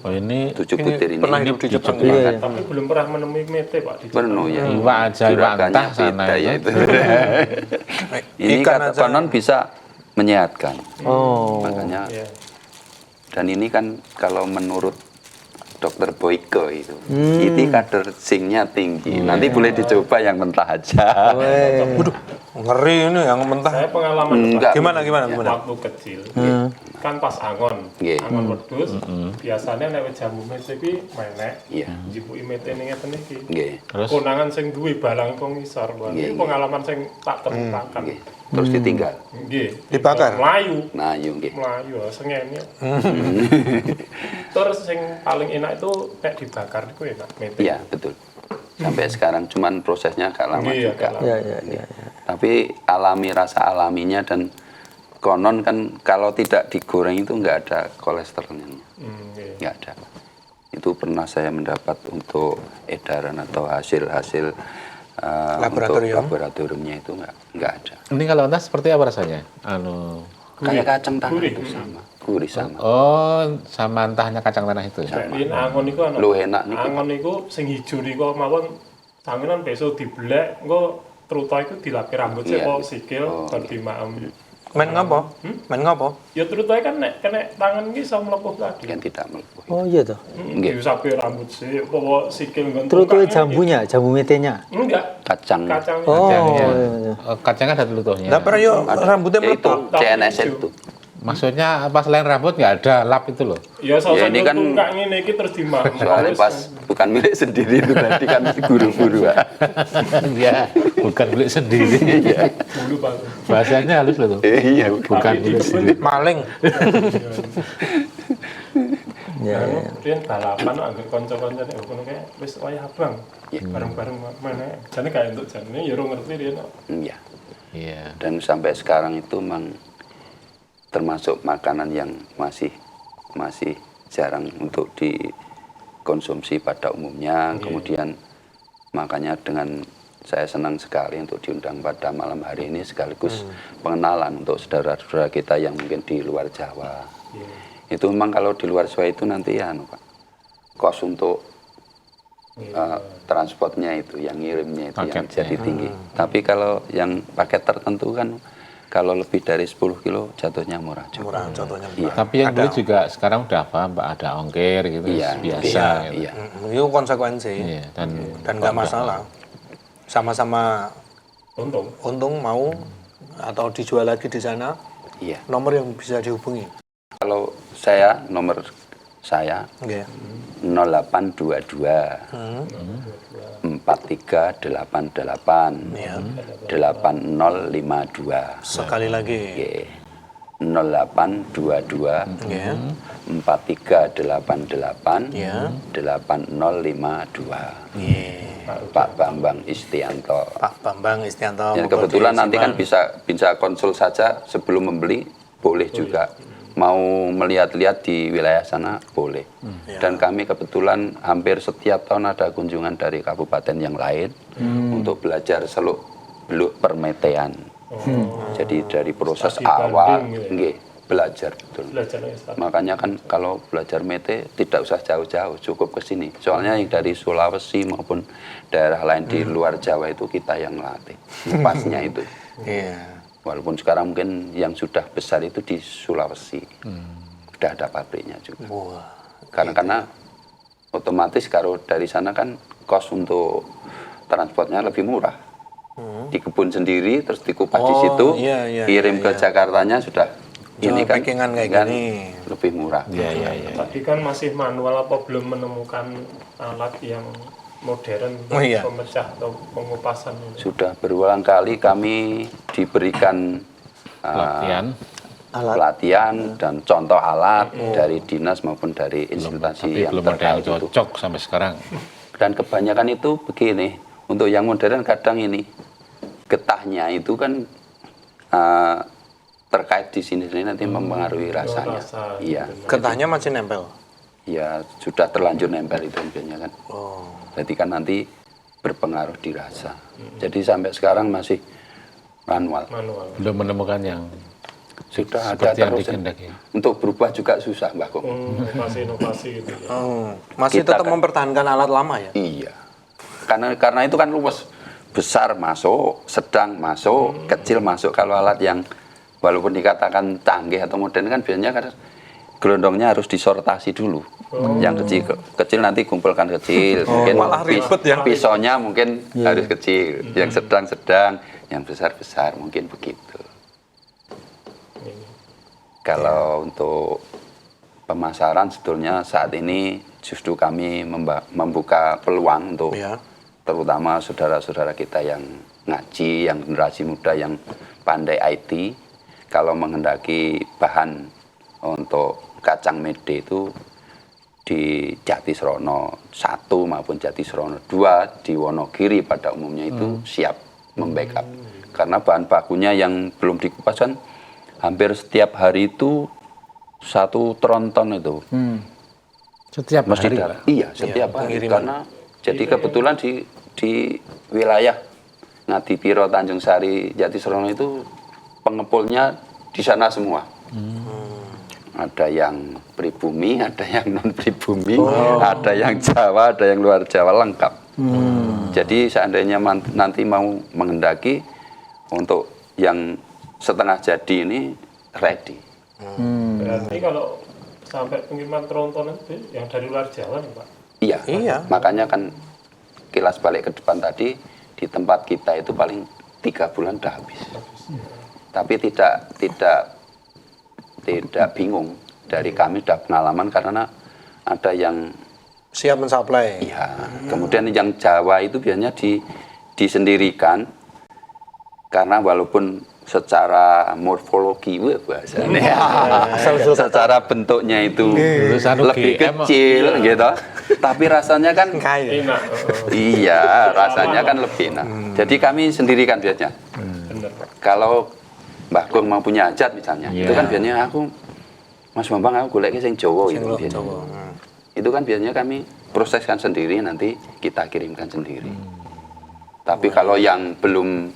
[SPEAKER 4] Oh ini
[SPEAKER 2] butir ini.
[SPEAKER 1] Pernah hidup di Jepang.
[SPEAKER 3] Iya.
[SPEAKER 5] Tapi belum pernah menemui mete Pak di
[SPEAKER 2] Penuh ya.
[SPEAKER 4] Iwak aja, iwak
[SPEAKER 2] Juragannya
[SPEAKER 4] entah sana
[SPEAKER 2] beda ya
[SPEAKER 4] itu.
[SPEAKER 2] itu. Ini
[SPEAKER 1] Ikan
[SPEAKER 2] kata
[SPEAKER 1] aja.
[SPEAKER 2] konon bisa menyehatkan.
[SPEAKER 3] Oh.
[SPEAKER 2] Makanya
[SPEAKER 5] Iya.
[SPEAKER 2] dan ini kan kalau menurut Dokter Boyke itu kadar zincnya tinggi. Nanti boleh dicoba yang mentah aja.
[SPEAKER 1] Waduh, ngeri ini yang mentah.
[SPEAKER 5] Saya pengalaman
[SPEAKER 2] Enggak.
[SPEAKER 5] Pak,
[SPEAKER 1] Gimana?
[SPEAKER 5] waktu kecil. Kan pas angon,
[SPEAKER 2] Nggih.
[SPEAKER 5] angon wedhus, biasanya nek jamu mete iki menek,
[SPEAKER 2] Iya.
[SPEAKER 5] jibuki mete ning ngeten iki.
[SPEAKER 2] Nggih.
[SPEAKER 4] Terus
[SPEAKER 5] Konangan sing duwe balang kok ngisor, Pak.
[SPEAKER 2] Nggih,
[SPEAKER 5] Ini
[SPEAKER 2] nggih.
[SPEAKER 5] pengalaman sing tak terlupakan.
[SPEAKER 2] Nggih. Terus ditinggal.
[SPEAKER 5] Nggih.
[SPEAKER 1] Dibakar?
[SPEAKER 5] Melayu.
[SPEAKER 2] Nah, yo nggih.
[SPEAKER 5] Melayu sengene. Terus sing paling enak itu nek dibakar itu enak mete.
[SPEAKER 2] Iya, betul. Sampai sekarang cuman prosesnya agak lama
[SPEAKER 5] Iya,
[SPEAKER 2] juga.
[SPEAKER 5] agak lama.
[SPEAKER 3] Ya.
[SPEAKER 2] Tapi alami rasa alaminya dan konon kan kalau tidak digoreng itu nggak ada kolesterolnya.
[SPEAKER 5] Nggih.
[SPEAKER 2] Nggak ada. Itu pernah saya mendapat untuk edaran atau hasil-hasil
[SPEAKER 1] Laboratorium.
[SPEAKER 2] untuk laboratoriumnya itu nggak ada.
[SPEAKER 4] ini kalau entah seperti apa rasanya?
[SPEAKER 2] Kayak kacang tanah
[SPEAKER 5] Gurih.
[SPEAKER 2] itu sama, gurih sama.
[SPEAKER 4] Oh, sama entahnya kacang tanah itu.
[SPEAKER 5] Nek yen angon iku ana.
[SPEAKER 2] Lu enak niku.
[SPEAKER 5] Angon iku sing ijo niku mawon tanginan besok dibelek engko truta iku dilapir rambut
[SPEAKER 2] Iya.
[SPEAKER 5] saka sikil
[SPEAKER 2] Oh,
[SPEAKER 5] bar dimaem.
[SPEAKER 1] Main ngopo? Main ngopo?
[SPEAKER 5] Ya terus ae kan nek kena tangan iki iso mlepuh tadi.
[SPEAKER 2] Kan tidak melepuh.
[SPEAKER 3] Oh iya toh.
[SPEAKER 2] Nggih.
[SPEAKER 5] Diusapi rambut sih, apa sikil nggon.
[SPEAKER 3] Terus tuh jambunya, jambu metenya.
[SPEAKER 5] Enggak,
[SPEAKER 2] Kacang.
[SPEAKER 5] kacang.
[SPEAKER 3] Oh,
[SPEAKER 4] Kacang, ya.
[SPEAKER 3] iya.
[SPEAKER 4] Kacangnya ada telutuhnya.
[SPEAKER 1] Lah pernah yo rambutnya
[SPEAKER 2] Ya itu
[SPEAKER 1] melepuh.
[SPEAKER 2] CNS itu.
[SPEAKER 4] Maksudnya pas selain rambut nggak ada lap itu loh.
[SPEAKER 5] Ya
[SPEAKER 2] Ya,
[SPEAKER 5] sosok
[SPEAKER 2] ini
[SPEAKER 5] ini
[SPEAKER 2] kan-
[SPEAKER 5] kan ngene iki terus dimak.
[SPEAKER 2] Soalnya pas bukan milik sendiri itu tadi kan buru-buru, Pak.
[SPEAKER 4] Iya, bukan milik sendiri.
[SPEAKER 5] dulu Pak.
[SPEAKER 4] Bahasanya halus loh tuh.
[SPEAKER 2] Iya,
[SPEAKER 4] Bukan
[SPEAKER 5] Tapi
[SPEAKER 4] milik
[SPEAKER 5] di
[SPEAKER 4] sendiri.
[SPEAKER 1] Maling.
[SPEAKER 3] Ya,
[SPEAKER 5] Anu,
[SPEAKER 3] ya.
[SPEAKER 5] riyen balapan anggar kanca-kancane ngono kae wis wayah abang. Bareng-bareng mana. Jane kae entuk jane ya ora ngerti riyen.
[SPEAKER 2] Iya.
[SPEAKER 4] Iya.
[SPEAKER 2] Dan sampai sekarang itu memang termasuk makanan yang masih jarang untuk dikonsumsi pada umumnya. Kemudian makanya dengan saya senang sekali untuk diundang pada malam hari ini sekaligus pengenalan untuk saudara-saudara kita yang mungkin di luar Jawa. Itu memang kalau di luar Jawa itu nanti ya Pak, kos untuk transportnya itu, yang ngirimnya itu yang
[SPEAKER 4] Paketnya.
[SPEAKER 2] jadi tinggi. Tapi kalau yang paket tertentu kan kalau lebih dari 10 kilo jatuhnya murah juga.
[SPEAKER 1] Murah contohnya.
[SPEAKER 2] Iya.
[SPEAKER 4] Tapi yang beli juga sekarang udah paham, Mbak, ada ongkir gitu,
[SPEAKER 2] Iya,
[SPEAKER 4] biasa. gitu.
[SPEAKER 2] Iya.
[SPEAKER 1] Itu konsekuensi.
[SPEAKER 4] Iya, dan
[SPEAKER 1] Dan nggak masalah. Sama-sama untung mau atau dijual lagi di sana.
[SPEAKER 2] Iya.
[SPEAKER 1] Nomor yang bisa dihubungi.
[SPEAKER 2] Kalau nomor saya
[SPEAKER 1] Oke.
[SPEAKER 2] 0822 4388
[SPEAKER 1] Iya.
[SPEAKER 2] 8052.
[SPEAKER 1] Sekali lagi.
[SPEAKER 2] Nggih. 0822
[SPEAKER 1] Oke.
[SPEAKER 2] 4388
[SPEAKER 1] Iya.
[SPEAKER 2] 8052.
[SPEAKER 1] Iya.
[SPEAKER 2] Pak Bambang Istianto.
[SPEAKER 1] Pak Bambang Istianto.
[SPEAKER 2] Ya,
[SPEAKER 1] Bogor
[SPEAKER 2] kebetulan
[SPEAKER 1] di
[SPEAKER 2] nanti kan
[SPEAKER 1] Simpang.
[SPEAKER 2] bisa konsul saja sebelum membeli, boleh juga. Mau melihat-lihat di wilayah sana boleh. Dan kami kebetulan hampir setiap tahun ada kunjungan dari kabupaten yang lain untuk belajar seluk beluk permetean. Jadi dari proses
[SPEAKER 5] Studi
[SPEAKER 2] awal,
[SPEAKER 5] banding gitu ya?
[SPEAKER 2] nggih, belajar betul.
[SPEAKER 5] Belajar start.
[SPEAKER 2] Makanya kan kalau belajar mete tidak usah jauh-jauh, cukup ke sini. Soalnya yang dari Sulawesi maupun daerah lain di luar Jawa itu kita yang melatih. Pasnya itu.
[SPEAKER 1] Iya.
[SPEAKER 2] Walaupun sekarang mungkin yang sudah besar itu di Sulawesi. Sudah ada pabriknya juga.
[SPEAKER 1] Wah.
[SPEAKER 2] Karena otomatis kalau dari sana kan kos untuk transportnya lebih murah. Di kebun sendiri terus dikupas di
[SPEAKER 1] Oh,
[SPEAKER 2] situ,
[SPEAKER 1] iya, iya,
[SPEAKER 2] kirim
[SPEAKER 1] iya,
[SPEAKER 2] ke
[SPEAKER 1] iya.
[SPEAKER 2] Jakartanya sudah ini kan,
[SPEAKER 1] packingan kayak
[SPEAKER 2] kan
[SPEAKER 1] gini.
[SPEAKER 2] lebih murah.
[SPEAKER 4] Iya, iya, iya.
[SPEAKER 5] Tapi kan masih manual apa belum menemukan alat yang modern
[SPEAKER 1] Oh, iya.
[SPEAKER 5] pemecah atau pengupasan ini.
[SPEAKER 2] Sudah berulang kali kami diberikan
[SPEAKER 4] Pelatihan.
[SPEAKER 2] pelatihan dan contoh alat dari dinas maupun dari instansi
[SPEAKER 4] Tapi
[SPEAKER 2] yang
[SPEAKER 4] belum ada yang
[SPEAKER 2] terkait itu.
[SPEAKER 4] cocok sampai sekarang.
[SPEAKER 2] Dan kebanyakan itu begini, untuk yang modern kadang ini getahnya itu kan terkait di sini nanti mempengaruhi rasanya.
[SPEAKER 5] rasa,
[SPEAKER 2] Iya,
[SPEAKER 1] Getahnya masih nempel.
[SPEAKER 2] ya sudah terlanjur nempel itu biasanya kan.
[SPEAKER 1] Oh.
[SPEAKER 2] Berarti kan nanti berpengaruh di rasa. Jadi sampai sekarang masih manual.
[SPEAKER 5] manual.
[SPEAKER 4] Belum menemukan yang
[SPEAKER 2] Sudah ada
[SPEAKER 4] seperti yang
[SPEAKER 2] terus.
[SPEAKER 4] dikehendaki.
[SPEAKER 2] Untuk berubah juga susah, Mbak Kong.
[SPEAKER 5] Inovasi-inovasi gitu ya.
[SPEAKER 1] Oh. Masih
[SPEAKER 2] Kita
[SPEAKER 1] tetap
[SPEAKER 2] kan-
[SPEAKER 1] mempertahankan alat lama ya?
[SPEAKER 2] Iya. Karena itu kan luwes. Besar masuk, sedang masuk, kecil masuk. Kalau alat yang walaupun dikatakan canggih atau modern kan biasanya kan gelondongnya harus disortasi dulu. Yang kecil nanti kumpulkan kecil. Mungkin
[SPEAKER 1] malah ribet ya.
[SPEAKER 2] Pisaunya mungkin harus kecil. Yang sedang, yang besar mungkin begitu. Kalau untuk pemasaran sebetulnya saat ini justru kami membuka peluang untuk
[SPEAKER 1] Iya.
[SPEAKER 2] terutama saudara-saudara kita yang ngaji, yang generasi muda yang pandai IT, kalau menghendaki bahan untuk kacang mede itu di Jatisrono 1 maupun Jatisrono 2 di Wonogiri pada umumnya itu siap membackup. Karena bahan bakunya yang belum dikupas kan hampir setiap hari itu 1 tronton itu.
[SPEAKER 4] Setiap
[SPEAKER 2] Mesti
[SPEAKER 4] hari,
[SPEAKER 2] datang.
[SPEAKER 4] Pak.
[SPEAKER 2] Iya, setiap hari.
[SPEAKER 1] pengiriman.
[SPEAKER 2] Karena jadi kebetulan di wilayah Ngadipiro, Tanjung Sari, Jatisrono itu pengepulnya di sana semua. Ada yang pribumi, ada yang non pribumi, ada yang Jawa, ada yang luar Jawa, lengkap. Jadi seandainya nanti mau menghendaki untuk yang setengah jadi ini ready.
[SPEAKER 5] Berarti kalau sampai pengiriman tronton itu yang dari luar Jawa nih Pak?
[SPEAKER 2] Iya. Makanya kan kilas balik ke depan tadi di tempat kita itu paling 3 bulan udah habis. Tapi tidak bingung, dari kami sudah pengalaman karena ada yang
[SPEAKER 1] Siap mensuplai.
[SPEAKER 2] iya. Kemudian yang Jawa itu biasanya disendirikan karena walaupun secara morfologi bahasanya secara bentuknya itu lebih kecil gitu, tapi rasanya kan
[SPEAKER 1] Kaya.
[SPEAKER 5] Enak.
[SPEAKER 2] iya, rasanya kan lebih enak. Jadi kami sendirikan biasanya.
[SPEAKER 5] Bener Pak.
[SPEAKER 2] Kalau Mbah Gong mau punya hajat misalnya, itu kan biasanya aku Mas Bambang aku goleknya sing Jawa gitu biasanya. Itu kan biasanya kami proseskan sendiri, nanti kita kirimkan sendiri. Tapi kalau yang belum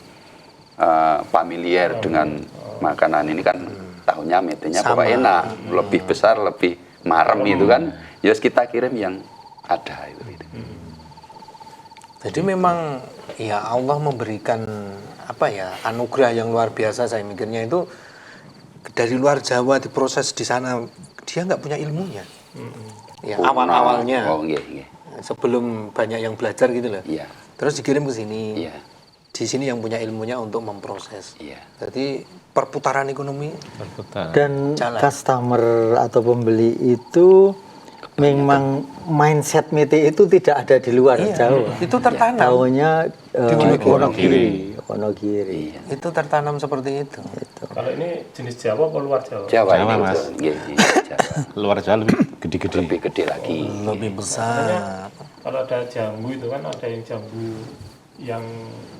[SPEAKER 2] familiar dengan makanan ini kan tahunya metenya pokoknya enak, lebih besar, lebih marem itu kan, ya kita kirim yang ada itu.
[SPEAKER 1] Jadi memang ya Allah memberikan apa ya anugerah yang luar biasa, saya mikirnya itu dari luar Jawa diproses di sana, dia nggak punya ilmunya. Ya awal-awalnya
[SPEAKER 2] Oh nggih.
[SPEAKER 1] sebelum banyak yang belajar gitu loh.
[SPEAKER 2] Iya.
[SPEAKER 1] Terus dikirim ke sini.
[SPEAKER 2] Iya.
[SPEAKER 1] Di sini yang punya ilmunya untuk memproses.
[SPEAKER 2] Iya.
[SPEAKER 1] Jadi perputaran ekonomi
[SPEAKER 4] Berputar.
[SPEAKER 3] Dan
[SPEAKER 1] Jalan.
[SPEAKER 3] customer atau pembeli itu memang mindset mete itu tidak ada di luar Jawa.
[SPEAKER 1] itu tertanam.
[SPEAKER 3] Tahunya
[SPEAKER 4] Wonogiri.
[SPEAKER 3] Wonogiri.
[SPEAKER 1] Itu tertanam seperti itu.
[SPEAKER 5] Kalau ini jenis Jawa atau luar Jawa?
[SPEAKER 2] Jawa
[SPEAKER 4] Jawa,
[SPEAKER 2] ini
[SPEAKER 4] Mas.
[SPEAKER 2] Nggih, Jawa.
[SPEAKER 4] Luar Jawa lebih gede-gede.
[SPEAKER 2] Lebih gede lagi.
[SPEAKER 1] Lebih besar.
[SPEAKER 5] Kalau ada jambu itu kan ada yang jambu yang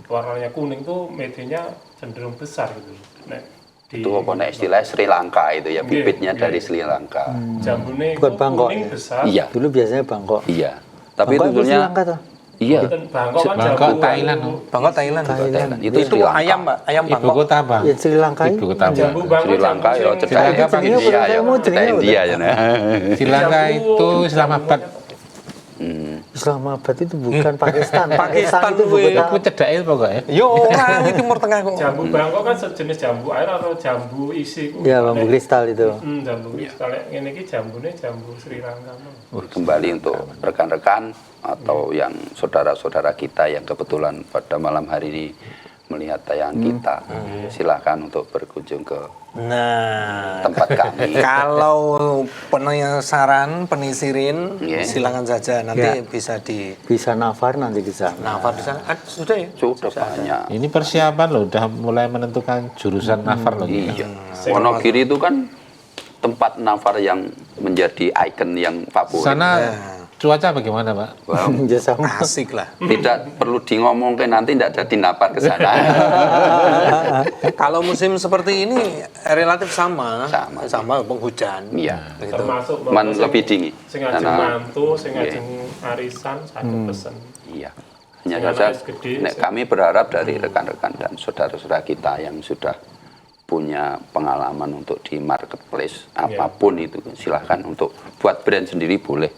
[SPEAKER 5] warnanya kuning tuh metenya cenderung besar gitu. Nek di
[SPEAKER 2] Itu apa nek istilahnya Sri Lanka itu ya, bibitnya
[SPEAKER 5] Nggih.
[SPEAKER 2] dari Sri Lanka.
[SPEAKER 5] jambune
[SPEAKER 3] Bukan
[SPEAKER 5] itu
[SPEAKER 3] Bangkok.
[SPEAKER 5] kuning besar.
[SPEAKER 2] Iya,
[SPEAKER 3] Dulu biasanya Bangkok.
[SPEAKER 2] iya. Tapi itu
[SPEAKER 3] Bangkok Sri
[SPEAKER 2] sebenarnya
[SPEAKER 3] Lanka tuh.
[SPEAKER 2] iya.
[SPEAKER 5] Dan Bangkok kan
[SPEAKER 4] Bangkok,
[SPEAKER 5] jambu
[SPEAKER 4] Thailand.
[SPEAKER 1] Bangkok Thailand.
[SPEAKER 2] Thailand.
[SPEAKER 1] Itu
[SPEAKER 2] Sri Lanka.
[SPEAKER 1] ayam, Pak. Ayam
[SPEAKER 4] Ibu
[SPEAKER 1] Bangkok.
[SPEAKER 4] kota Bang.
[SPEAKER 3] Ya Sri Lanka
[SPEAKER 4] Ibu kota Bang.
[SPEAKER 5] jambu Bangkok
[SPEAKER 2] Sri Lanka ya
[SPEAKER 5] jambu
[SPEAKER 2] cedak
[SPEAKER 3] Lanka
[SPEAKER 2] India
[SPEAKER 3] jenenge
[SPEAKER 2] ya,
[SPEAKER 3] kamu
[SPEAKER 2] cedak
[SPEAKER 3] jenenge
[SPEAKER 2] India ya. Nah.
[SPEAKER 4] Sri Lanka itu Islamabad.
[SPEAKER 3] Islamabad itu bukan Pakistan.
[SPEAKER 1] Pakistan
[SPEAKER 3] itu
[SPEAKER 1] weh.
[SPEAKER 3] bukan
[SPEAKER 4] Aku cedake pokoknya.
[SPEAKER 1] Yo orang di Timur Tengah kok.
[SPEAKER 5] jambu Bangkok kan sejenis jambu air atau jambu isi ku.
[SPEAKER 3] ya bambu kristal itu.
[SPEAKER 5] Jambu kristal ini ki jambune jambu Sri Lanka.
[SPEAKER 2] Kembali untuk rekan-rekan atau yang saudara-saudara kita yang kebetulan pada malam hari ini melihat tayangan kita, silakan untuk berkunjung ke
[SPEAKER 1] Nah,
[SPEAKER 2] tempat kami.
[SPEAKER 1] kalau penasaran, penisirin,
[SPEAKER 2] Iya.
[SPEAKER 1] silakan saja nanti
[SPEAKER 3] Ya.
[SPEAKER 1] bisa di
[SPEAKER 3] Bisa nafar nanti di sana.
[SPEAKER 1] nafar di sana. Sudah ya?
[SPEAKER 2] Sudah banyak.
[SPEAKER 4] Ini persiapan loh, udah mulai menentukan jurusan nafar loh.
[SPEAKER 2] Iya. Wonogiri itu kan tempat nafar yang menjadi ikon yang favorit.
[SPEAKER 4] Sana cuaca bagaimana, Pak?
[SPEAKER 2] Wow.
[SPEAKER 3] Ya sama.
[SPEAKER 1] Asik lah.
[SPEAKER 2] Tidak perlu diomongkan, nanti tidak jadi nafar ke sana.
[SPEAKER 1] Kalau musim seperti ini relatif sama,
[SPEAKER 2] Sama.
[SPEAKER 1] penghujan.
[SPEAKER 2] Iya.
[SPEAKER 1] Gitu.
[SPEAKER 5] Termasuk
[SPEAKER 2] Man lebih dingin.
[SPEAKER 5] sing ajeng
[SPEAKER 2] Karena
[SPEAKER 5] mantu, sing ajeng arisan, saged pesen.
[SPEAKER 2] iya. Hanya
[SPEAKER 5] Dengan
[SPEAKER 2] saja
[SPEAKER 5] es gede,
[SPEAKER 2] kami berharap dari rekan-rekan dan saudara-saudara kita yang sudah punya pengalaman untuk di marketplace apapun itu, silahkan untuk buat brand sendiri boleh.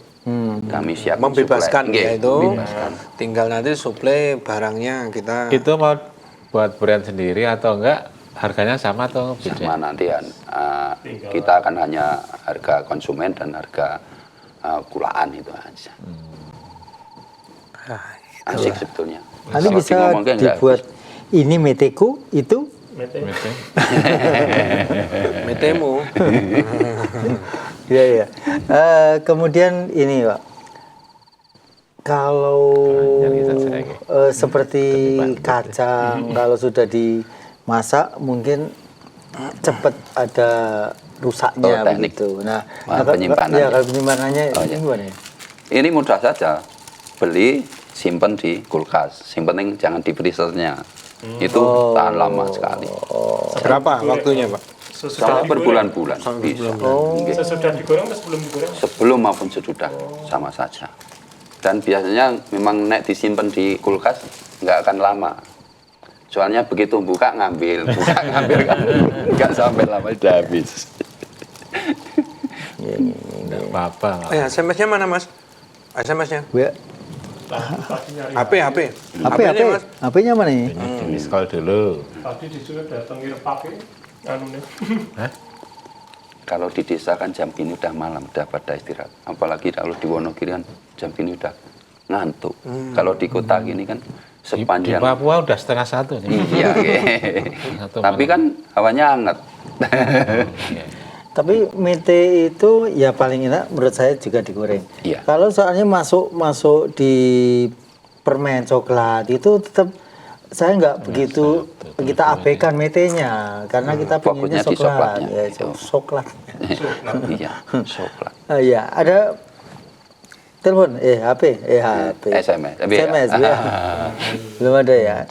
[SPEAKER 2] Kami siap
[SPEAKER 1] Membebaskan
[SPEAKER 2] mensuplai.
[SPEAKER 1] ya
[SPEAKER 2] Nggih,
[SPEAKER 1] itu.
[SPEAKER 2] membebaskan.
[SPEAKER 1] Tinggal nanti suplai barangnya kita.
[SPEAKER 4] Itu mau buat brand sendiri atau enggak? Harganya sama atau beda?
[SPEAKER 2] Sama nanti kita akan hanya harga konsumen dan harga kulaan itu aja. Asik sebetulnya.
[SPEAKER 3] Nanti
[SPEAKER 2] Kalau
[SPEAKER 3] bisa
[SPEAKER 2] diomongkan nggak
[SPEAKER 3] dibuat ini meteku itu
[SPEAKER 5] Mete.
[SPEAKER 1] Metemu.
[SPEAKER 3] ya ya. Kemudian ini Pak, kalau seperti kacang kalau sudah dimasak mungkin cepat ada rusaknya
[SPEAKER 2] teknik.
[SPEAKER 3] begitu. Nah,
[SPEAKER 2] Penyimpanan.
[SPEAKER 3] ya kalau penyimpanannya
[SPEAKER 2] Oh,
[SPEAKER 3] ini
[SPEAKER 2] ya.
[SPEAKER 3] gimana ya?
[SPEAKER 2] Ini mudah saja. Beli, simpen di kulkas. Yang penting jangan di freezernya. Itu tahan lama sekali.
[SPEAKER 1] Berapa waktunya, Pak?
[SPEAKER 5] Sesudah
[SPEAKER 2] Sampai berbulan-bulan bisa. Nggih.
[SPEAKER 5] Sesudah digoreng atau sebelum digoreng?
[SPEAKER 2] Sebelum maupun sesudah sama saja. Dan biasanya memang nek disimpan di kulkas nggak akan lama. Soalnya begitu buka ngambil kan nggak sampai lama sudah habis.
[SPEAKER 4] Enggak apa-apa.
[SPEAKER 1] SMS-nya mana, Mas? SMS-nya?
[SPEAKER 3] Ya,
[SPEAKER 5] Tadi nyari
[SPEAKER 1] HP.
[SPEAKER 3] HP. HP-nya mana ini?
[SPEAKER 4] Ini sekolah dulu.
[SPEAKER 5] Tadi disuruh datang ngirim pakai anu nih.
[SPEAKER 2] Kalau di desa kan jam gini udah malam, udah pada istirahat. Apalagi kalau di Wonogiri kan jam gini udah ngantuk. Kalau di kota gini kan
[SPEAKER 4] Di
[SPEAKER 2] sepanjang.
[SPEAKER 4] Papua udah 1:30 nih.
[SPEAKER 2] Iya,
[SPEAKER 4] Satu
[SPEAKER 2] tapi kan hawanya hangat.
[SPEAKER 3] Tapi mete itu ya paling enak menurut saya juga digoreng.
[SPEAKER 2] Iya.
[SPEAKER 3] Kalau soalnya masuk di permen coklat itu tetap saya nggak begitu kita abaikan metenya karena kita pengennya
[SPEAKER 2] Fokusnya di
[SPEAKER 3] coklat.
[SPEAKER 2] coklatnya.
[SPEAKER 3] Ya, coklat.
[SPEAKER 2] Iya, coklat.
[SPEAKER 3] Iya, ada telepon, HP.
[SPEAKER 2] SMS.
[SPEAKER 3] SMS ya. Belum ada ya.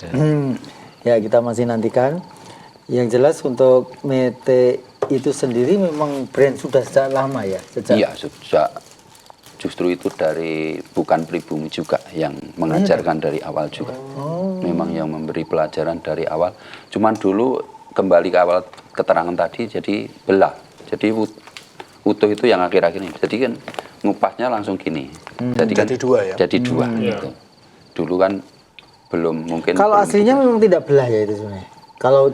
[SPEAKER 3] Ya, kita masih nantikan. Yang jelas untuk Mete itu sendiri memang brand sudah sejak lama ya?
[SPEAKER 2] Iya, justru itu bukan pribumi juga yang mengajarkan dari awal juga. Memang yang memberi pelajaran dari awal. Cuman dulu kembali ke awal keterangan tadi, jadi belah. Jadi utuh itu yang akhir-akhir ini. Jadi kan ngupasnya langsung gini.
[SPEAKER 1] Jadi dua ya?
[SPEAKER 2] Jadi dua. Gitu. Dulu kan belum mungkin.
[SPEAKER 3] Kalau
[SPEAKER 2] belum
[SPEAKER 3] aslinya
[SPEAKER 2] gitu.
[SPEAKER 3] memang tidak belah ya itu sebenarnya. Kalau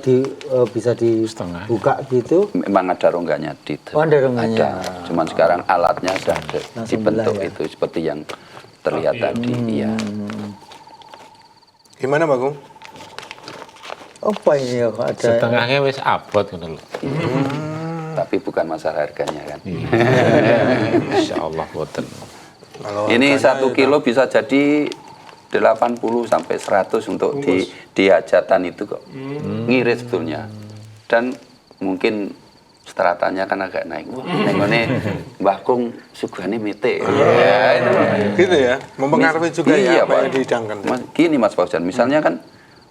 [SPEAKER 3] bisa dibuka gitu.
[SPEAKER 2] Memang ada rongganya di.
[SPEAKER 3] Oh, ada rongganya.
[SPEAKER 2] Ada. Cuman sekarang alatnya sudah
[SPEAKER 3] Langsung
[SPEAKER 2] dibentuk
[SPEAKER 3] belah, ya?
[SPEAKER 2] itu seperti yang terlihat tadi. Iya.
[SPEAKER 1] Gimana Mbak Gung?
[SPEAKER 3] Apa ini ya? Ada
[SPEAKER 4] Setengahnya wis abot gitu loh.
[SPEAKER 2] Tapi bukan masalah harganya kan.
[SPEAKER 4] Insya Allah boten.
[SPEAKER 1] Kalau
[SPEAKER 2] Ini
[SPEAKER 1] harganya
[SPEAKER 2] 1 kilo bisa jadi 80 sampai 100 untuk di hajatan itu kok. Ngirit sebetulnya. Dan mungkin stratanya kan agak naik. Nengone Mbah Kung sugane mete. Ya, itu.
[SPEAKER 1] gitu ya, mempengaruhi juga ya
[SPEAKER 2] Iya,
[SPEAKER 1] apa yang
[SPEAKER 2] Pak.
[SPEAKER 1] dihidangkan.
[SPEAKER 2] Gini Mas Fauzan, misalnya kan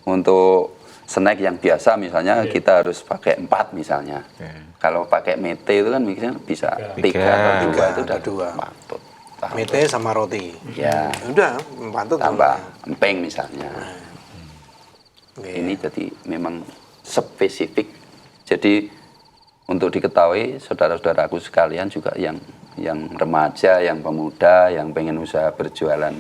[SPEAKER 2] untuk snack yang biasa misalnya kita harus pakai 4 misalnya. Kalau pakai mete itu kan misalnya bisa 3 atau 2 itu udah
[SPEAKER 1] dua.
[SPEAKER 2] patut.
[SPEAKER 1] Mete sama roti.
[SPEAKER 2] Ya,
[SPEAKER 1] Udah, patut
[SPEAKER 2] tambah
[SPEAKER 1] namanya.
[SPEAKER 2] empeng misalnya.
[SPEAKER 1] Oke.
[SPEAKER 2] Ini jadi memang spesifik. Jadi untuk diketahui saudara-saudaraku sekalian juga yang remaja, yang pemuda, yang pengen usaha berjualan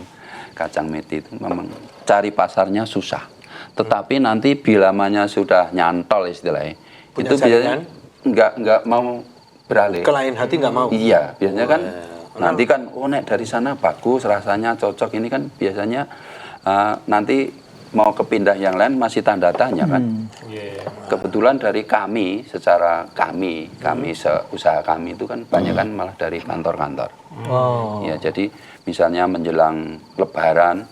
[SPEAKER 2] kacang mete itu memang cari pasarnya susah. Tetapi nanti bila mana sudah nyantol istilahnya,
[SPEAKER 1] Punya
[SPEAKER 2] itu biasanya
[SPEAKER 1] saingan?
[SPEAKER 2] nggak mau beralih.
[SPEAKER 1] Ke lain hati nggak mau.
[SPEAKER 2] Iya, biasanya kan nanti kan nek dari sana bagus, rasanya cocok. Ini kan biasanya nanti mau kepindah yang lain masih tanda tanya kan. Kebetulan dari kami, secara kami usaha kami itu kan banyak kan malah dari kantor-kantor.
[SPEAKER 3] Oh.
[SPEAKER 2] Ya, jadi misalnya menjelang Lebaran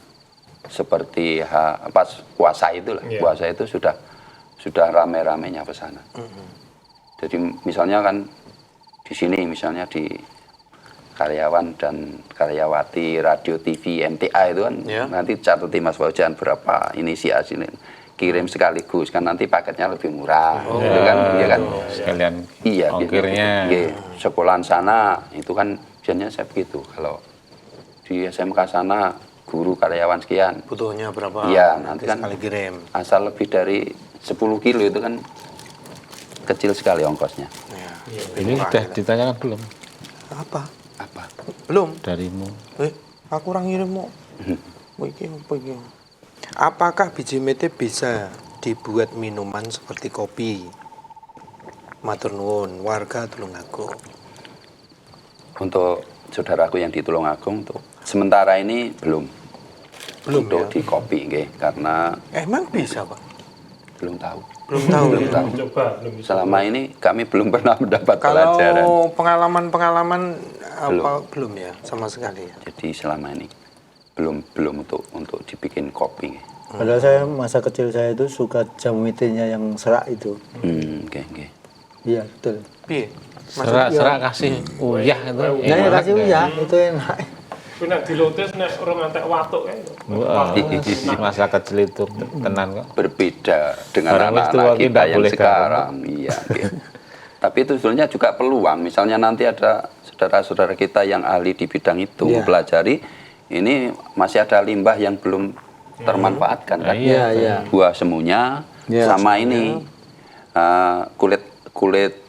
[SPEAKER 2] seperti pas puasa itu lah, puasa itu sudah rame-ramenya pesanan. Jadi misalnya kan di sini misalnya di karyawan dan karyawati radio TV MTA itu kan nanti catati Mas Fauzan berapa inisiasi kirim sekaligus kan nanti paketnya lebih murah gitu kan, iya kan
[SPEAKER 4] Sekalian
[SPEAKER 2] iya
[SPEAKER 4] ongkirnya.
[SPEAKER 2] iya, sekolahan sana itu kan biasanya saya begitu. Kalau di SMK sana guru karyawan sekian
[SPEAKER 1] Butuhnya berapa?
[SPEAKER 2] iya nanti kan
[SPEAKER 1] sekali kirim.
[SPEAKER 2] asal lebih dari 10 kilo itu kan kecil sekali ongkosnya.
[SPEAKER 1] Ya.
[SPEAKER 4] Ini sudah ditanyakan belum
[SPEAKER 1] Apa?
[SPEAKER 2] Belum.
[SPEAKER 4] darimu?
[SPEAKER 1] Aku orang ngirim mau. Iki apa iki? Apakah biji mete bisa dibuat minuman seperti kopi? Matur nuwun, warga Tulungagung.
[SPEAKER 2] Untuk saudaraku yang di Tulungagung tuh sementara ini belum untuk di kopi nggih, karena
[SPEAKER 1] Emang bisa, Pak?
[SPEAKER 2] belum tahu.
[SPEAKER 1] Belum tahu.
[SPEAKER 2] Belum tahu.
[SPEAKER 5] Coba belum bisa.
[SPEAKER 2] Selama ini kami belum pernah mendapat
[SPEAKER 1] Kalau
[SPEAKER 2] pelajaran.
[SPEAKER 1] pengalaman apa belum ya sama sekali ya.
[SPEAKER 2] Jadi selama ini belum untuk dibikin kopi.
[SPEAKER 3] Padahal saya masa kecil saya itu suka jamu metenya yang serak itu.
[SPEAKER 2] Oke.
[SPEAKER 3] Iya, betul.
[SPEAKER 1] Piye?
[SPEAKER 4] Serak kasih uyah itu.
[SPEAKER 3] Nah, ya kasih uyah itu enak.
[SPEAKER 5] Kuwi nek dilotes nek orang ngantek watuk kae.
[SPEAKER 4] Wah, masa kecil itu tenan kok.
[SPEAKER 2] Berbeda dengan
[SPEAKER 4] Barang wis tua
[SPEAKER 2] anak-anak
[SPEAKER 4] ki
[SPEAKER 2] kita
[SPEAKER 4] ndak
[SPEAKER 2] yang
[SPEAKER 4] boleh
[SPEAKER 2] sekarang. Iya. Tapi itu sebenarnya juga peluang. Misalnya nanti ada saudara-saudara kita yang ahli di bidang itu mempelajari, ini masih ada limbah yang belum termanfaatkan kan?
[SPEAKER 3] Iya.
[SPEAKER 2] Buah semuanya sama ini kulit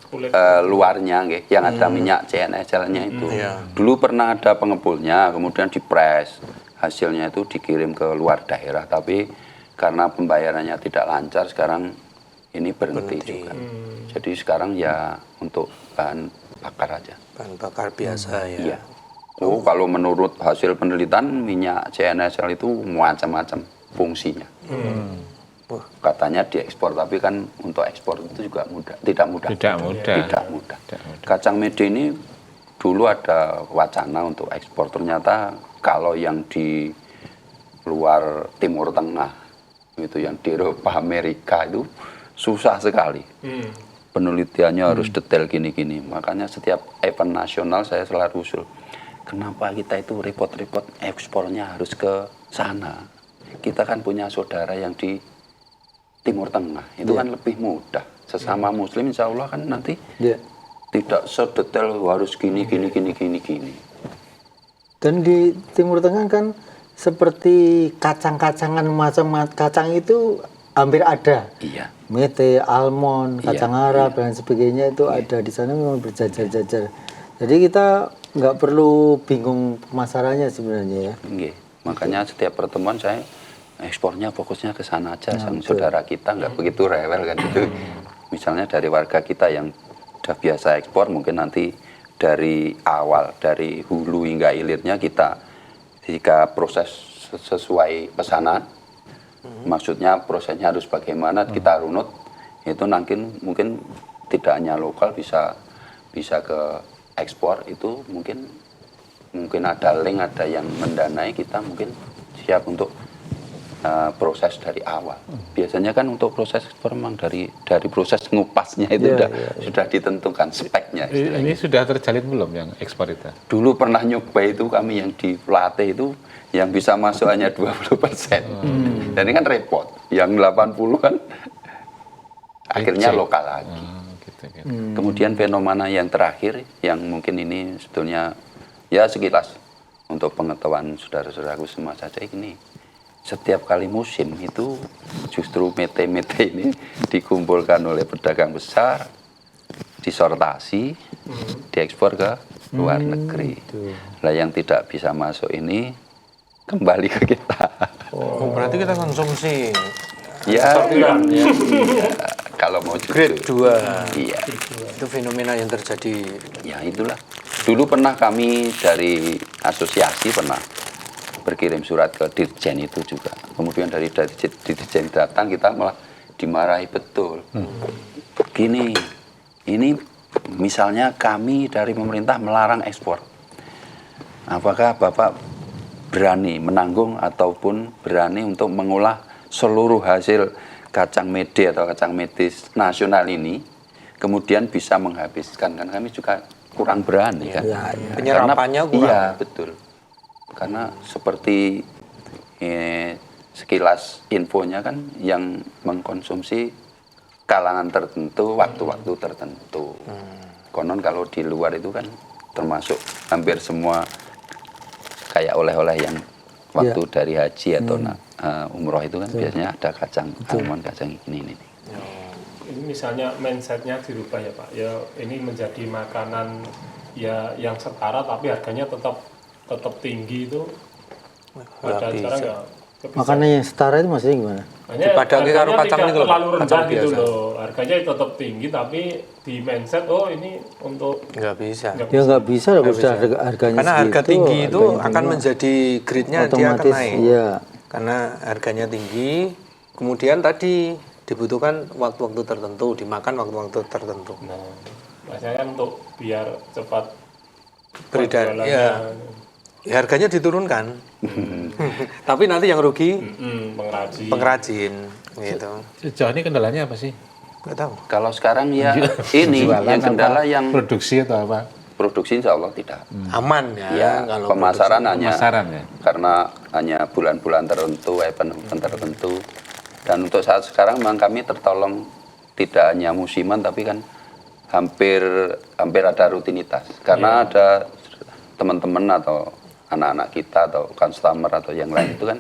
[SPEAKER 2] luarnya nggih, yang ada minyak CNS-nya itu. Dulu pernah ada pengepulnya, kemudian dipres. hasilnya itu dikirim ke luar daerah, tapi karena pembayarannya tidak lancar sekarang ini berhenti juga. Jadi sekarang ya untuk bahan bakar aja.
[SPEAKER 1] Bahan bakar biasa ya.
[SPEAKER 2] Iya. Oh, kalau menurut hasil penelitian minyak CNSL itu macam-macam fungsinya. Katanya diekspor, tapi kan untuk ekspor itu juga tidak mudah. Kacang mede ini dulu ada wacana untuk ekspor, ternyata kalau yang di luar Timur Tengah itu, yang di Eropa, Amerika itu susah sekali. Penelitiannya harus detail gini-gini. Makanya setiap event nasional saya selalu usul, kenapa kita itu repot-repot ekspornya harus ke sana? Kita kan punya saudara yang di Timur Tengah, itu kan lebih mudah. Sesama Muslim insya Allah kan nanti tidak sedetail harus gini.
[SPEAKER 3] Dan di Timur Tengah kan seperti kacang-kacangan, macam kacang itu hampir ada.
[SPEAKER 2] Iya.
[SPEAKER 3] Mete, almond, kacang Arab dan sebagainya itu ada di sana, memang berjajar-jajar. Jadi kita nggak perlu bingung pemasarannya sebenarnya ya.
[SPEAKER 2] Makanya setiap pertemuan saya ekspornya fokusnya ke sana aja, sang saudara kita nggak begitu rewel kan itu. Misalnya dari warga kita yang udah biasa ekspor, mungkin nanti dari awal, dari hulu hingga hilirnya kita, jika proses sesuai pesanan, maksudnya prosesnya harus bagaimana, kita runut, itu nanti mungkin tidak hanya lokal, bisa ke ekspor, itu mungkin ada link, ada yang mendanai, kita mungkin siap untuk proses dari awal. Biasanya kan untuk proses ekspor memang dari proses ngupasnya itu sudah ditentukan speknya.
[SPEAKER 4] Ini sudah terjalin belum yang ekspor itu?
[SPEAKER 2] Dulu pernah nyoba itu, kami yang di Plate itu yang bisa masuk hanya 20%. Dan ini kan repot. Yang 80 kan akhirnya lokal lagi. Kemudian fenomena yang terakhir yang mungkin ini sebetulnya ya sekilas untuk pengetahuan saudara-saudaraku semua saja, ini setiap kali musim itu justru mete-mete ini dikumpulkan oleh pedagang besar, disortasi, diekspor ke luar negeri. Lah yang tidak bisa masuk ini kembali ke kita.
[SPEAKER 1] Oh, berarti kita konsumsi.
[SPEAKER 2] Ya, kalau mau
[SPEAKER 1] grade 2.
[SPEAKER 2] Iya.
[SPEAKER 1] Itu fenomena yang terjadi.
[SPEAKER 2] Ya itulah. Dulu pernah kami dari asosiasi pernah berkirim surat ke Dirjen itu juga. Kemudian dari Dirjen datang, kita malah dimarahi betul. Gini, ini misalnya kami dari pemerintah melarang ekspor. Apakah Bapak berani menanggung ataupun berani untuk mengolah seluruh hasil kacang mede atau kacang medis nasional ini, kemudian bisa menghabiskan? Kan kami juga kurang berani kan.
[SPEAKER 1] Penyerapannya kurang.
[SPEAKER 2] Iya, betul. Karena seperti sekilas infonya kan yang mengkonsumsi kalangan tertentu, waktu-waktu tertentu. Konon kalau di luar itu kan termasuk hampir semua kayak oleh-oleh yang waktu dari haji atau umroh itu kan biasanya ada kacang almond, kacang ini.
[SPEAKER 5] Ini misalnya mindsetnya dirubah ya Pak. Ya ini menjadi makanan ya yang setara tapi harganya tetap tinggi itu. Pada sekarang nggak.
[SPEAKER 3] Makanan yang setara itu maksudnya gimana?
[SPEAKER 1] Dipadangi karo kacang ini loh,
[SPEAKER 5] terlalu
[SPEAKER 1] kacang
[SPEAKER 5] rendah gitu
[SPEAKER 1] biasa.
[SPEAKER 5] loh. Harganya tetap tinggi tapi di mindset ini untuk
[SPEAKER 1] Nggak bisa.
[SPEAKER 3] Ya nggak bisa lah, harganya
[SPEAKER 1] Karena harga
[SPEAKER 3] segitu,
[SPEAKER 1] tinggi itu
[SPEAKER 3] harganya
[SPEAKER 1] akan
[SPEAKER 3] tinggi.
[SPEAKER 1] menjadi grade-nya dia akan
[SPEAKER 3] Otomatis,
[SPEAKER 1] naik.
[SPEAKER 3] iya.
[SPEAKER 1] Karena harganya tinggi, kemudian tadi dibutuhkan waktu-waktu tertentu, dimakan waktu-waktu tertentu.
[SPEAKER 5] Maksudnya kan untuk biar cepat
[SPEAKER 1] Beredar,
[SPEAKER 5] penjualannya.
[SPEAKER 1] ya harganya diturunkan. Tapi nanti yang rugi
[SPEAKER 5] pengrajin.
[SPEAKER 1] gitu.
[SPEAKER 4] Sejauh ini kendalanya apa sih?
[SPEAKER 1] Nggak tahu.
[SPEAKER 2] Kalau sekarang ya ini yang kendala yang
[SPEAKER 4] Produksi atau apa?
[SPEAKER 2] produksi insya Allah tidak.
[SPEAKER 1] Aman ya.
[SPEAKER 2] Ya,
[SPEAKER 1] kalau
[SPEAKER 2] pemasaran hanya
[SPEAKER 4] Pemasaran ya?
[SPEAKER 2] karena hanya bulan-bulan tertentu, event-event tertentu. Dan untuk saat sekarang memang kami tertolong tidak hanya musiman tapi kan hampir ada rutinitas. Karena ada teman-teman atau anak-anak kita atau customer atau yang lain itu kan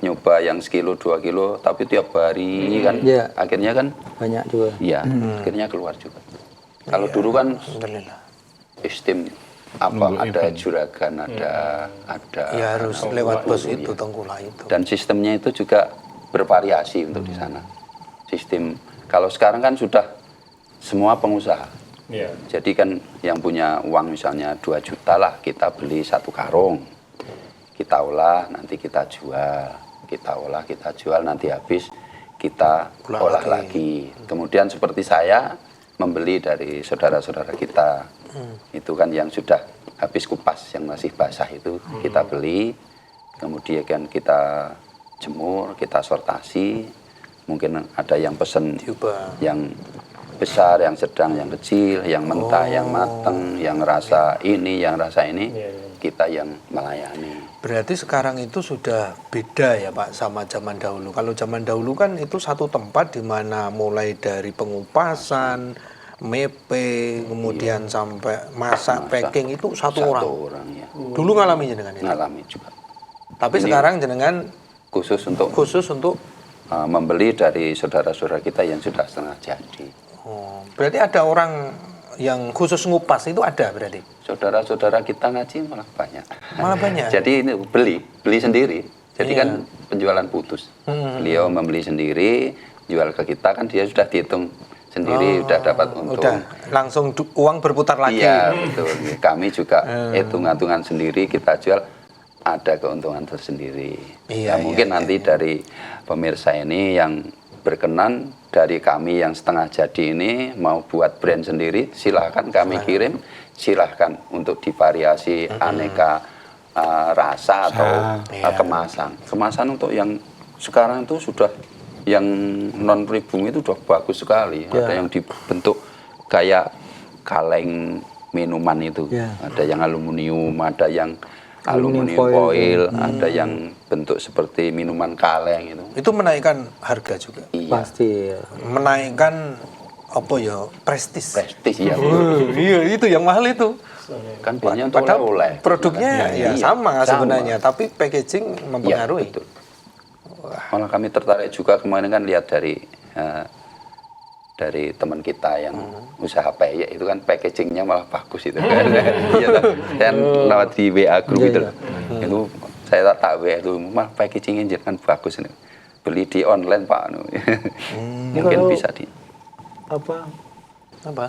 [SPEAKER 2] nyoba yang sekilo 2 kilo tapi tiap hari kan akhirnya kan
[SPEAKER 3] banyak juga.
[SPEAKER 2] iya akhirnya keluar juga. Kalau dulu kan
[SPEAKER 1] Alhamdulillah.
[SPEAKER 2] sistem ada juragan, ada
[SPEAKER 1] Ya harus
[SPEAKER 2] anak
[SPEAKER 1] lewat
[SPEAKER 2] buah
[SPEAKER 1] bus
[SPEAKER 2] itu,
[SPEAKER 1] itu,
[SPEAKER 2] ya.
[SPEAKER 1] Tengkulak itu.
[SPEAKER 2] Dan sistemnya itu juga bervariasi untuk di sana. Sistem kalau sekarang kan sudah semua pengusaha.
[SPEAKER 5] Iya.
[SPEAKER 2] Jadi kan yang punya uang misalnya 2 juta lah, kita beli 1 karung. Kita olah, nanti kita jual. Kita olah, kita jual, nanti habis kita olah lagi. Kemudian seperti saya membeli dari saudara-saudara kita. Itu kan yang sudah habis kupas, yang masih basah itu kita beli. Kemudian kan kita jemur, kita sortasi. Mungkin ada yang pesen
[SPEAKER 1] Diubah.
[SPEAKER 2] yang besar, yang sedang, yang kecil, yang mentah, yang mateng, yang rasa ini, yang rasa ini, kita yang melayani.
[SPEAKER 1] Berarti sekarang itu sudah beda ya Pak sama zaman dahulu. Kalau zaman dahulu kan itu satu tempat di mana mulai dari pengupasan, mepe, kemudian sampai masak, packing itu satu orang.
[SPEAKER 2] Ya.
[SPEAKER 1] Dulu ngalami jenengan itu.
[SPEAKER 2] Ngalami juga.
[SPEAKER 1] Tapi sekarang jenengan
[SPEAKER 2] Khusus untuk membeli dari saudara-saudara kita yang sudah setengah jadi.
[SPEAKER 1] berarti ada orang yang khusus ngupas itu ada berarti.
[SPEAKER 2] Saudara-saudara kita ngaji malah banyak.
[SPEAKER 1] Malah banyak.
[SPEAKER 2] Jadi ini beli sendiri. Jadi kan penjualan putus. Beliau membeli sendiri, jual ke kita kan dia sudah dihitung sendiri, sudah dapat untung.
[SPEAKER 1] Udah langsung uang berputar lagi.
[SPEAKER 2] Iya, betul. Kami juga hitung-hitungan sendiri, kita jual, ada keuntungan tersendiri.
[SPEAKER 1] Iya,
[SPEAKER 2] Mungkin nanti dari pemirsa ini yang berkenan dari kami yang setengah jadi ini mau buat brand sendiri, silahkan kami kirim, silahkan untuk divariasi aneka rasa atau kemasan. Kemasan untuk yang sekarang itu sudah yang non pribumi itu sudah bagus sekali. Ada yang dibentuk kayak kaleng minuman itu, ada yang aluminium, ada yang aluminium foil, ada yang bentuk seperti minuman kaleng itu.
[SPEAKER 1] Itu menaikkan harga juga.
[SPEAKER 2] Iya.
[SPEAKER 3] Pasti.
[SPEAKER 1] Menaikkan apa ya? Prestis.
[SPEAKER 2] Prestis ya.
[SPEAKER 1] Iya, itu yang mahal itu.
[SPEAKER 2] Kan biasanya untuk
[SPEAKER 1] Padahal
[SPEAKER 2] oleh-oleh.
[SPEAKER 1] produknya ya
[SPEAKER 2] Iya,
[SPEAKER 1] sama sebenarnya, tapi packaging
[SPEAKER 2] Iya,
[SPEAKER 1] mempengaruhi.
[SPEAKER 2] betul. Malah kami tertarik juga kemarin kan lihat dari teman kita yang usaha peyek itu kan packagingnya malah bagus itu kan. Iya kan. Dan lewat di WA group itu. Itu saya tak WA itu malah packagingnya kan bagus ini. Beli di online Pak. Mungkin bisa di
[SPEAKER 1] Apa?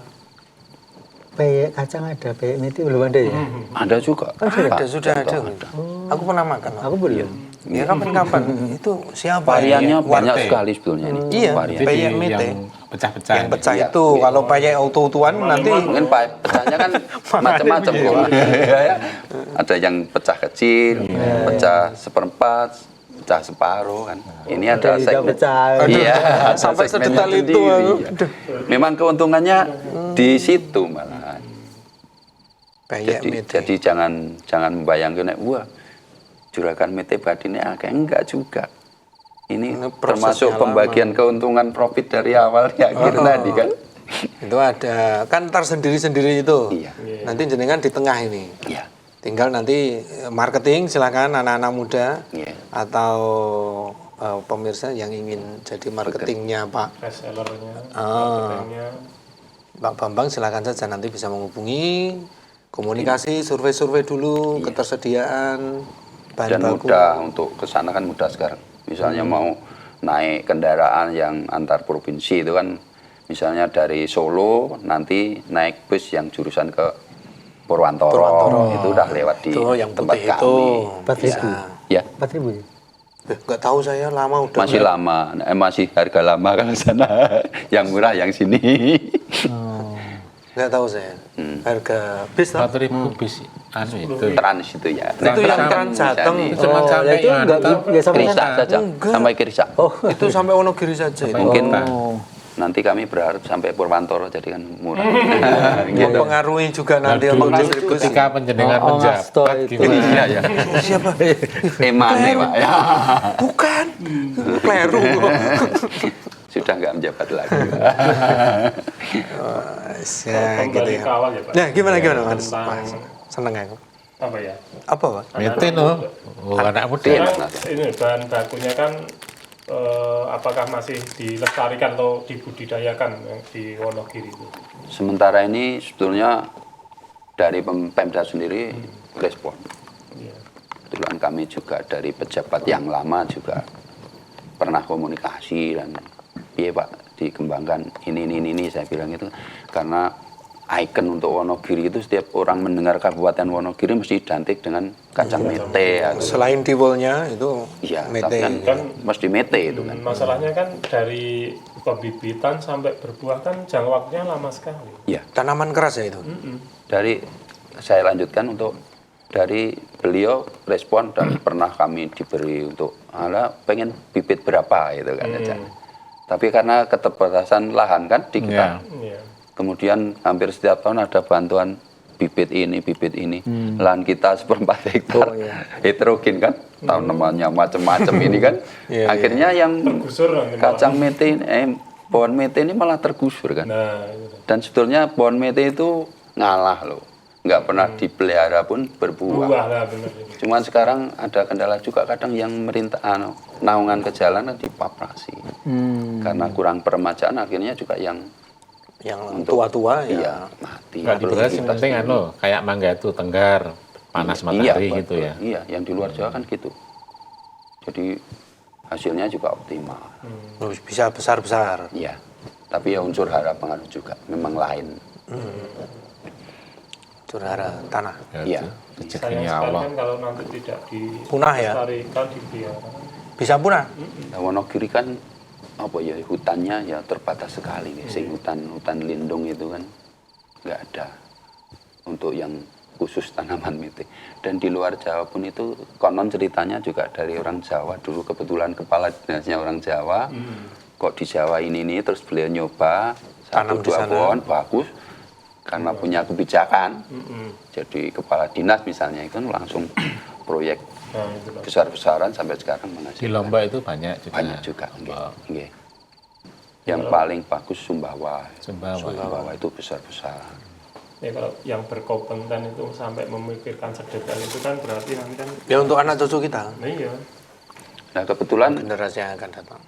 [SPEAKER 3] Peyek kacang ada, peyek meti belum ada ya?
[SPEAKER 2] Ada juga.
[SPEAKER 1] Sudah ada. Aku pernah makan. Pak.
[SPEAKER 3] Aku belum.
[SPEAKER 1] Ya kapan-kapan. Itu siapa?
[SPEAKER 2] Variannya banyak
[SPEAKER 1] Warte.
[SPEAKER 2] sekali sebetulnya ini.
[SPEAKER 1] Iya,
[SPEAKER 2] Varian.
[SPEAKER 1] peyek mete.
[SPEAKER 4] yang pecah-pecah.
[SPEAKER 1] Yang pecah
[SPEAKER 2] Iya.
[SPEAKER 1] itu, kalau peyek auto-autuan nanti
[SPEAKER 2] Mungkin pecahnya kan macam-macam kok. Ya. Ada yang pecah kecil, pecah seperempat, pecah separuh kan. Ini ada
[SPEAKER 3] yang
[SPEAKER 2] segmen.
[SPEAKER 3] pecah.
[SPEAKER 2] Iya, ada
[SPEAKER 1] sampai
[SPEAKER 2] segmennya
[SPEAKER 1] sedetail itu.
[SPEAKER 2] sendiri,
[SPEAKER 1] Aku.
[SPEAKER 2] ya. Memang keuntungannya di situ malah.
[SPEAKER 1] peyek mete.
[SPEAKER 2] Jadi jangan membayangkan wah juragan mete badine akeh, enggak juga. Ini
[SPEAKER 1] prosesnya
[SPEAKER 2] termasuk pembagian keuntungan profit dari awal di akhir tadi kan.
[SPEAKER 1] Itu ada kan tersendiri-sendiri itu.
[SPEAKER 2] Iya.
[SPEAKER 1] Nanti jenengan di tengah ini.
[SPEAKER 2] Iya.
[SPEAKER 1] Tinggal nanti marketing silakan anak-anak muda
[SPEAKER 2] Iya.
[SPEAKER 1] atau pemirsa yang ingin jadi marketingnya Pak
[SPEAKER 5] Resellernya,
[SPEAKER 1] Ah.
[SPEAKER 5] marketingnya.
[SPEAKER 1] Pak Bambang silakan saja nanti bisa menghubungi komunikasi survei-survei dulu ketersediaan bahan
[SPEAKER 2] Dan
[SPEAKER 1] baku.
[SPEAKER 2] mudah untuk ke sana kan mudah sekarang. Misalnya mau naik kendaraan yang antar provinsi itu kan misalnya dari Solo nanti naik bus yang jurusan ke Purwantoro. Itu udah lewat di
[SPEAKER 1] Itu yang
[SPEAKER 2] tempat
[SPEAKER 1] putih itu.
[SPEAKER 2] kami.
[SPEAKER 3] 4.000.
[SPEAKER 2] Ya,
[SPEAKER 3] 4.000 ya?
[SPEAKER 1] Nggak tahu saya lama udah
[SPEAKER 2] masih lama, masih harga lama kalau sana. Yang murah yang sini.
[SPEAKER 1] nggak tahu saya harga bis lah.
[SPEAKER 4] 4.000 bis anu itu.
[SPEAKER 2] Trans itu ya.
[SPEAKER 1] Itu yang Trans Jateng.
[SPEAKER 4] Itu cuma sampai
[SPEAKER 3] itu enggak ya sampai
[SPEAKER 2] Kirisa
[SPEAKER 3] sana.
[SPEAKER 2] saja, sampai Kirisa.
[SPEAKER 1] Itu sampai Wonogiri saja itu.
[SPEAKER 2] Mungkin nanti kami berharap sampai Purwantoro jadi kan murah. Gitu.
[SPEAKER 1] Mempengaruhi juga nanti
[SPEAKER 4] Dulu
[SPEAKER 1] untuk distribusi.
[SPEAKER 4] ketika penjenengan
[SPEAKER 3] Ngasto
[SPEAKER 4] menjabat
[SPEAKER 3] itu.
[SPEAKER 4] gimana?
[SPEAKER 2] Iya ya.
[SPEAKER 1] Siapa?
[SPEAKER 2] Emane Pak ya.
[SPEAKER 1] Bukan. Kleru.
[SPEAKER 2] Sudah nggak menjabat lagi.
[SPEAKER 1] Ya, gitu
[SPEAKER 5] Kembali
[SPEAKER 1] ya.
[SPEAKER 5] ke awal ya Pak.
[SPEAKER 1] Nah, gimana Mas?
[SPEAKER 5] Tentang
[SPEAKER 1] Mas, seneng aku.
[SPEAKER 5] apa ya?
[SPEAKER 1] Apa, Pak?
[SPEAKER 4] Mete no. Oh, anak muda.
[SPEAKER 5] Karena ini bahan bakunya kan apakah masih dilestarikan atau dibudidayakan yang di Wonogiri itu?
[SPEAKER 2] Sementara ini sebetulnya dari Pemda sendiri respon.
[SPEAKER 5] Iya.
[SPEAKER 2] Kebetulan kami juga dari pejabat yang lama juga pernah komunikasi dan iya Pak dikembangkan ini saya bilang itu karena ikon untuk Wonogiri itu setiap orang mendengar Kabupaten Wonogiri mesti identik dengan kacang mete.
[SPEAKER 1] Selain di wallnya itu
[SPEAKER 2] Iya,
[SPEAKER 1] mete.
[SPEAKER 2] tapi kan mesti mete itu kan.
[SPEAKER 5] Masalahnya kan dari pembibitan sampai berbuah kan jangka waktunya lama sekali.
[SPEAKER 2] Iya.
[SPEAKER 1] Tanaman keras ya itu.
[SPEAKER 2] Dari saya lanjutkan untuk dari beliau respon dan pernah kami diberi untuk pengen bibit berapa gitu kan aja. Tapi karena keterbatasan lahan kan di kita.
[SPEAKER 5] Iya.
[SPEAKER 2] Kemudian hampir setiap tahun ada bantuan bibit ini. Lahan kita 1/4 hektar. Heterogen kan. Tanamannya macam-macam ini kan. Akhirnya yang
[SPEAKER 5] Tergusur nanti malah.
[SPEAKER 2] kacang mete pohon mete ini malah tergusur kan.
[SPEAKER 5] Nah, itu.
[SPEAKER 2] Dan sebetulnya pohon mete itu ngalah loh. Nggak pernah dipelihara pun berbuah.
[SPEAKER 5] Buah lah bener ini.
[SPEAKER 2] Cuman sekarang ada kendala juga kadang yang merintah naungan ke jalan dipaprasi. Karena kurang peremajaan akhirnya juga yang
[SPEAKER 1] tua-tua ya.
[SPEAKER 2] iya mati.
[SPEAKER 4] Nggak diberas yang penting kayak mangga itu tenggar, panas matahari
[SPEAKER 2] Iya,
[SPEAKER 4] gitu
[SPEAKER 2] betul.
[SPEAKER 4] ya.
[SPEAKER 2] Iya, yang di luar Jawa kan gitu. Jadi hasilnya juga optimal.
[SPEAKER 1] Bisa besar-besar.
[SPEAKER 2] Iya. Tapi ya unsur hara pengaruh juga, memang lain.
[SPEAKER 1] Curhara tanah.
[SPEAKER 2] Iya.
[SPEAKER 5] Sayang
[SPEAKER 4] Rezekinya
[SPEAKER 5] sekali
[SPEAKER 4] Allah.
[SPEAKER 5] kan kalau nanti tidak
[SPEAKER 1] Punah ya?
[SPEAKER 5] dilestarikan, dipelihara.
[SPEAKER 1] Bisa punah.
[SPEAKER 2] Nah, Wonogiri kan apa ya hutannya ya terbatas sekali nih. Sing hutan lindung itu kan nggak ada untuk yang khusus tanaman mete. Dan di luar Jawa pun itu konon ceritanya juga dari orang Jawa dulu kebetulan kepala dinasnya orang Jawa. Kok di Jawa ini terus beliau nyoba
[SPEAKER 1] Tanam di
[SPEAKER 2] 1-2
[SPEAKER 1] sana.
[SPEAKER 2] pohon bagus karena punya kebijakan. Jadi kepala dinas misalnya itu langsung proyek
[SPEAKER 5] Nah, itu loh.
[SPEAKER 2] besar-besaran sampai sekarang
[SPEAKER 4] Di
[SPEAKER 2] menghasilkan.
[SPEAKER 4] Lombok itu banyak juga.
[SPEAKER 2] Banyak juga.
[SPEAKER 4] Lombok.
[SPEAKER 2] Nggih. Yang paling bagus Sumbawa.
[SPEAKER 4] Sumbawa.
[SPEAKER 2] Itu besar-besar.
[SPEAKER 5] Ya kalau yang berkompeten itu sampai memikirkan sedetail itu kan berarti nanti kan
[SPEAKER 1] Ya untuk anak cucu kita.
[SPEAKER 5] iya.
[SPEAKER 2] Nah kebetulan
[SPEAKER 1] Generasi yang akan datang.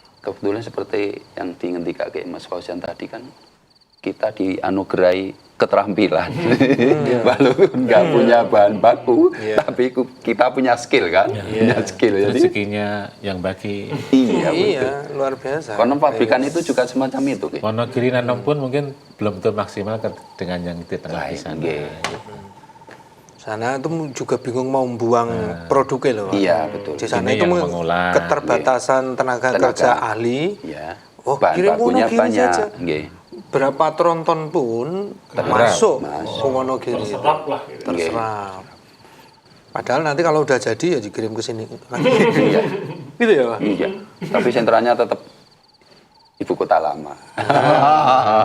[SPEAKER 2] seperti yang diingetika kayak Mas Fauzian tadi kan kita dianugerahi keterampilan. Walaupun nggak punya bahan baku, tapi kita punya skill kan. Punya skill. Jadi
[SPEAKER 4] Rezekinya yang bagi.
[SPEAKER 2] iya.
[SPEAKER 1] Iya, luar biasa.
[SPEAKER 2] Konon pabrikan itu juga semacam itu. Ki.
[SPEAKER 4] Wonogiri nanam pun mungkin belum betul maksimal dengan yang di tengah di sana.
[SPEAKER 2] Nggih.
[SPEAKER 1] Sana itu juga bingung mau buang produknya loh.
[SPEAKER 2] Iya betul.
[SPEAKER 1] Di sana
[SPEAKER 4] Ini
[SPEAKER 1] itu
[SPEAKER 4] yang mengolah.
[SPEAKER 1] keterbatasan tenaga kerja ahli.
[SPEAKER 2] Iya.
[SPEAKER 1] Oh,
[SPEAKER 2] Bahan
[SPEAKER 1] kirim
[SPEAKER 2] bakunya
[SPEAKER 1] Wonogiri
[SPEAKER 2] banyak.
[SPEAKER 1] saja.
[SPEAKER 2] Nggih.
[SPEAKER 1] Berapa tronton pun masuk ke Wonogiri.
[SPEAKER 5] Terserap lah gitu.
[SPEAKER 1] Terserap. Padahal nanti kalau udah jadi ya dikirim ke sini. Gitu ya, Pak?
[SPEAKER 2] Iya. Tapi sentralnya tetap ibu kota lama.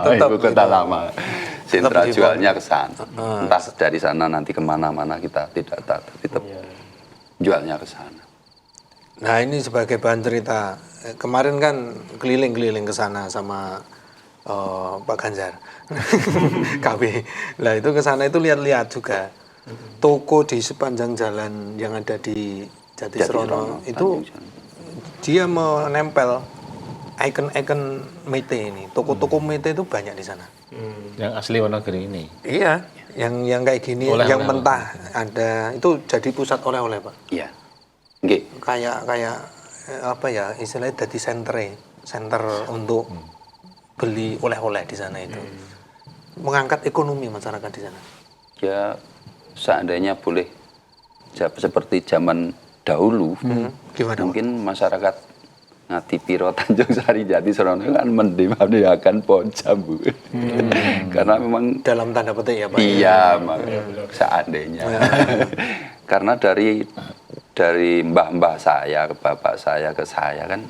[SPEAKER 1] Tetap
[SPEAKER 2] ibu kota
[SPEAKER 1] gitu.
[SPEAKER 2] lama. Sentra
[SPEAKER 1] Tetap di
[SPEAKER 2] jualnya ke sana. Entah dari sana nanti kemana-mana kita tidak tahu. Tapi tetap jualnya ke sana.
[SPEAKER 1] Nah ini sebagai bahan cerita, kemarin kan keliling-keliling ke sana sama Pak Ganjar, KB. Nah itu ke sana itu lihat-lihat juga toko di sepanjang jalan yang ada di Jatisrono itu dia menempel ikon-ikon mete ini. Toko-toko mete itu banyak di sana.
[SPEAKER 4] Yang asli Wonogiri ini.
[SPEAKER 1] Iya, yang kayak gini,
[SPEAKER 4] Oleh-oleh.
[SPEAKER 1] yang mentah ada itu jadi pusat oleh-oleh Pak.
[SPEAKER 2] Iya. Nggih.
[SPEAKER 1] Kayak apa ya istilahnya jadi center untuk beli oleh-oleh di sana itu, mengangkat ekonomi masyarakat di sana.
[SPEAKER 2] Ya seandainya boleh seperti zaman dahulu,
[SPEAKER 1] Gimana,
[SPEAKER 2] mungkin masyarakat Ngati Piro Tanjung Sari Jatisrono kan mendiakan pohon jambu. Karena memang
[SPEAKER 1] Dalam tanda petik ya Pak.
[SPEAKER 2] iya, seandainya. Karena dari mbah-mbah saya ke bapak saya ke saya kan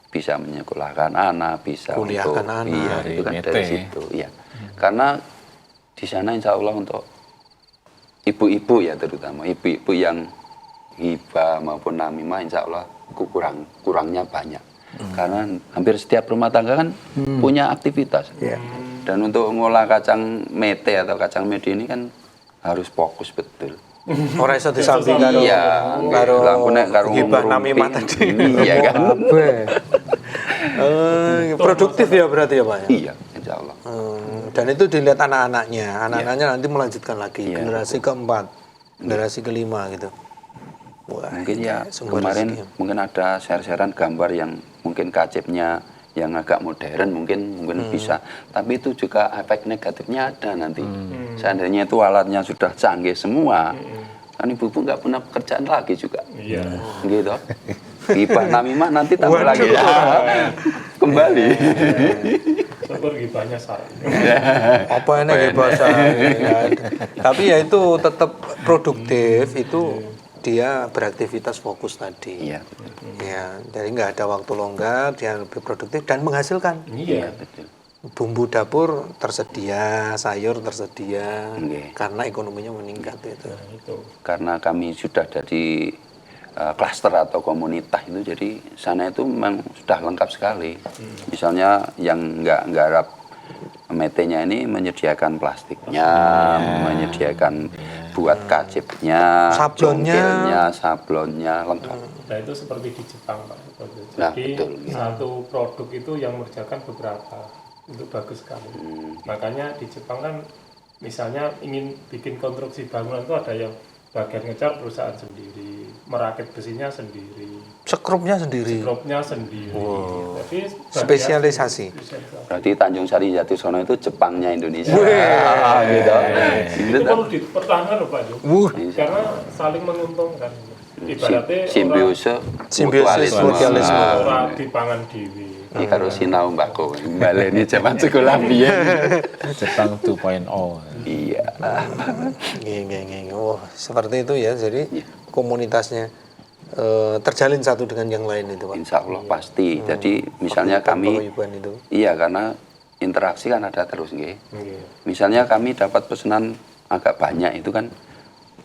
[SPEAKER 2] bisa menyekolahkan anak, bisa
[SPEAKER 1] Kuliahkan
[SPEAKER 2] untuk,
[SPEAKER 1] anak.
[SPEAKER 2] iya,
[SPEAKER 4] Dari
[SPEAKER 2] itu kan
[SPEAKER 4] Mete.
[SPEAKER 2] dari situ, iya. Karena di sana insya Allah untuk ibu-ibu ya terutama ibu-ibu yang hibah maupun namimah insya Allah kurangnya banyak. Karena hampir setiap rumah tangga kan punya aktivitas. Dan untuk ngolah kacang mete atau kacang mede ini kan harus fokus betul.
[SPEAKER 1] Orang iso disamping karo
[SPEAKER 2] Iya,
[SPEAKER 1] karo
[SPEAKER 2] karo
[SPEAKER 1] hibah
[SPEAKER 2] ngrumping.
[SPEAKER 1] namimah tadi.
[SPEAKER 2] Iya kan?
[SPEAKER 1] Produktif ya berarti ya Pak ya.
[SPEAKER 2] Iya, insya insya Allah.
[SPEAKER 1] Dan itu dilihat anak-anaknya nanti melanjutkan lagi
[SPEAKER 2] Iya,
[SPEAKER 1] generasi keempat, generasi kelima gitu. Wah,
[SPEAKER 2] Mungkin
[SPEAKER 1] ini
[SPEAKER 2] ya
[SPEAKER 1] sumber
[SPEAKER 2] kemarin
[SPEAKER 1] rezeki.
[SPEAKER 2] mungkin ada share-sharean gambar yang mungkin kacipnya yang agak modern mungkin bisa, tapi itu juga efek negatifnya ada nanti. Seandainya itu alatnya sudah canggih semua, kan ibu-ibu nggak punya pekerjaan lagi juga.
[SPEAKER 5] Iya.
[SPEAKER 2] Gitu. Gibah namimah nanti tambah lagi ya. Kembali.
[SPEAKER 5] Syukur gibahnya salah.
[SPEAKER 1] Apa ini ya bahasa? Tapi ya itu tetap produktif itu dia beraktivitas fokus tadi.
[SPEAKER 2] Iya.
[SPEAKER 1] Ya, jadi nggak ada waktu longgar, dia lebih produktif dan menghasilkan.
[SPEAKER 5] Iya.
[SPEAKER 2] Betul.
[SPEAKER 1] Bumbu dapur tersedia, sayur tersedia,
[SPEAKER 2] Oke.
[SPEAKER 1] karena ekonominya meningkat itu.
[SPEAKER 5] Nah, itu.
[SPEAKER 2] Karena kami sudah jadi klaster atau komunitas itu, jadi sana itu memang sudah lengkap sekali. Misalnya yang nggak garap metenya ini menyediakan plastiknya, menyediakan buat kacipnya,
[SPEAKER 1] Sablonnya.
[SPEAKER 2] congkelnya, sablonnya lengkap.
[SPEAKER 5] Nah itu seperti di Jepang Pak.
[SPEAKER 2] Nah,
[SPEAKER 5] Jadi
[SPEAKER 2] betul.
[SPEAKER 5] satu produk itu yang mengerjakan beberapa, itu bagus sekali. Makanya di Jepang kan misalnya ingin bikin konstruksi bangunan itu ada yang bagian ngecat perusahaan sendiri, merakit besinya sendiri,
[SPEAKER 1] Sekrupnya sendiri.
[SPEAKER 5] skropnya sendiri. Jadi
[SPEAKER 1] Spesialisasi.
[SPEAKER 2] Berarti Tanjung Sari Jatisono itu Jepangnya Indonesia. Gitu.
[SPEAKER 5] Itu perlu dipertahankan loh Pak Jo. Karena saling menguntungkan. Ibaratnya
[SPEAKER 2] Simbiosis
[SPEAKER 1] Simbiosis mutualisme.
[SPEAKER 5] orang di pangan dewi.
[SPEAKER 2] Iki karo sinau mbako. Baleni zaman sekolah biyen.
[SPEAKER 4] Jepang 2.0.
[SPEAKER 2] Iya.
[SPEAKER 1] Nggih. Oh, seperti itu ya. Jadi komunitasnya terjalin satu dengan yang lain itu, Pak.
[SPEAKER 2] Insya Allah pasti. Jadi misalnya kami,
[SPEAKER 1] Paguyuban itu.
[SPEAKER 2] iya karena interaksi kan ada terus, nggih.
[SPEAKER 5] Iya.
[SPEAKER 2] Misalnya kami dapat pesanan agak banyak itu kan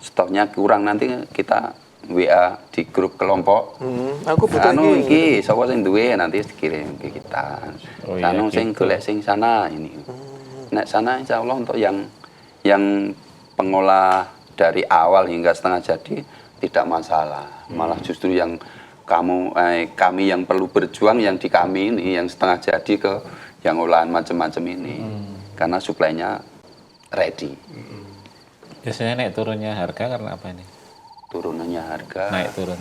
[SPEAKER 2] stoknya kurang, nanti kita WA di grup kelompok.
[SPEAKER 1] Aku butuh
[SPEAKER 2] Anu
[SPEAKER 1] ini.
[SPEAKER 2] iki sapa sing duwe nanti dikirim ke kita.
[SPEAKER 4] Oh iya,
[SPEAKER 2] Anu sing golek sing sana ini. Nek sana insya Allah untuk yang pengolah dari awal hingga setengah jadi tidak masalah. Malah justru yang kami yang perlu berjuang yang di kami ini yang setengah jadi ke yang olahan macam-macam ini. Karena suplainya ready.
[SPEAKER 4] Biasanya naik turunnya harga karena apa ini?
[SPEAKER 2] Turunannya harga.
[SPEAKER 4] Naik turun.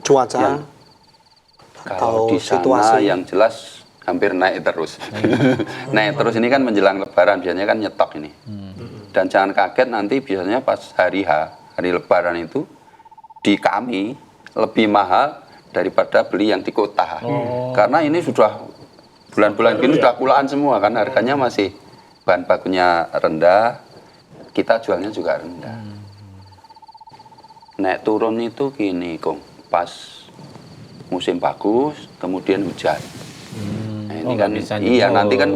[SPEAKER 1] Cuaca
[SPEAKER 2] Yang
[SPEAKER 1] atau
[SPEAKER 2] kalau di sana
[SPEAKER 1] situasi.
[SPEAKER 2] yang jelas hampir naik terus. Naik terus ini kan menjelang lebaran biasanya kan nyetok ini. Dan jangan kaget nanti biasanya pas hari lebaran itu di kami lebih mahal daripada beli yang di kota. Karena ini sudah bulan-bulan gini sudah kulaan semua kan harganya masih bahan bakunya rendah, kita jualnya juga rendah. Naik turun itu gini, Kong, pas musim bagus, kemudian hujan. Nah, ini
[SPEAKER 4] Oh,
[SPEAKER 2] kan,
[SPEAKER 4] nggak bisa
[SPEAKER 2] iya
[SPEAKER 4] nyemprot.
[SPEAKER 2] nanti kan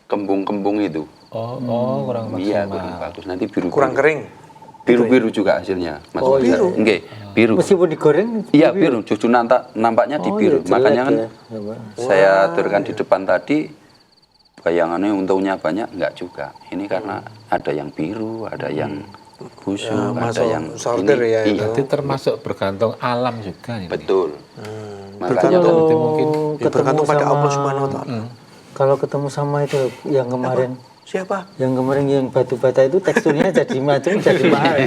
[SPEAKER 2] kembung-kembung itu,
[SPEAKER 4] Kurang
[SPEAKER 2] iya
[SPEAKER 4] maksimal.
[SPEAKER 2] kurang bagus. Nanti biru,
[SPEAKER 1] kurang kering.
[SPEAKER 2] biru juga hasilnya. Mas
[SPEAKER 3] Oh,
[SPEAKER 2] Fajar.
[SPEAKER 3] biru?
[SPEAKER 2] Nggih, biru.
[SPEAKER 3] Meskipun digoreng
[SPEAKER 2] Iya biru, justru nampaknya di
[SPEAKER 3] Oh,
[SPEAKER 2] biru.
[SPEAKER 3] iya, jelek
[SPEAKER 2] Makanya kan
[SPEAKER 3] ya.
[SPEAKER 2] saya turunkan di depan tadi, bayangannya untungnya banyak, enggak juga. Ini karena ada yang biru, ada yang busuk, ada
[SPEAKER 1] masuk
[SPEAKER 2] yang
[SPEAKER 1] sortir
[SPEAKER 2] ini.
[SPEAKER 1] ya
[SPEAKER 2] Iya,
[SPEAKER 4] Itu termasuk bergantung alam juga ini.
[SPEAKER 2] betul. Makanya
[SPEAKER 3] Kalau
[SPEAKER 2] kan
[SPEAKER 4] mungkin
[SPEAKER 1] Ya, bergantung pada Allah Subhanahu wa taala.
[SPEAKER 3] Kalau ketemu sama itu yang kemarin
[SPEAKER 1] Siapa?
[SPEAKER 3] yang kemarin yang batu bata itu teksturnya jadi macam jadi mahal.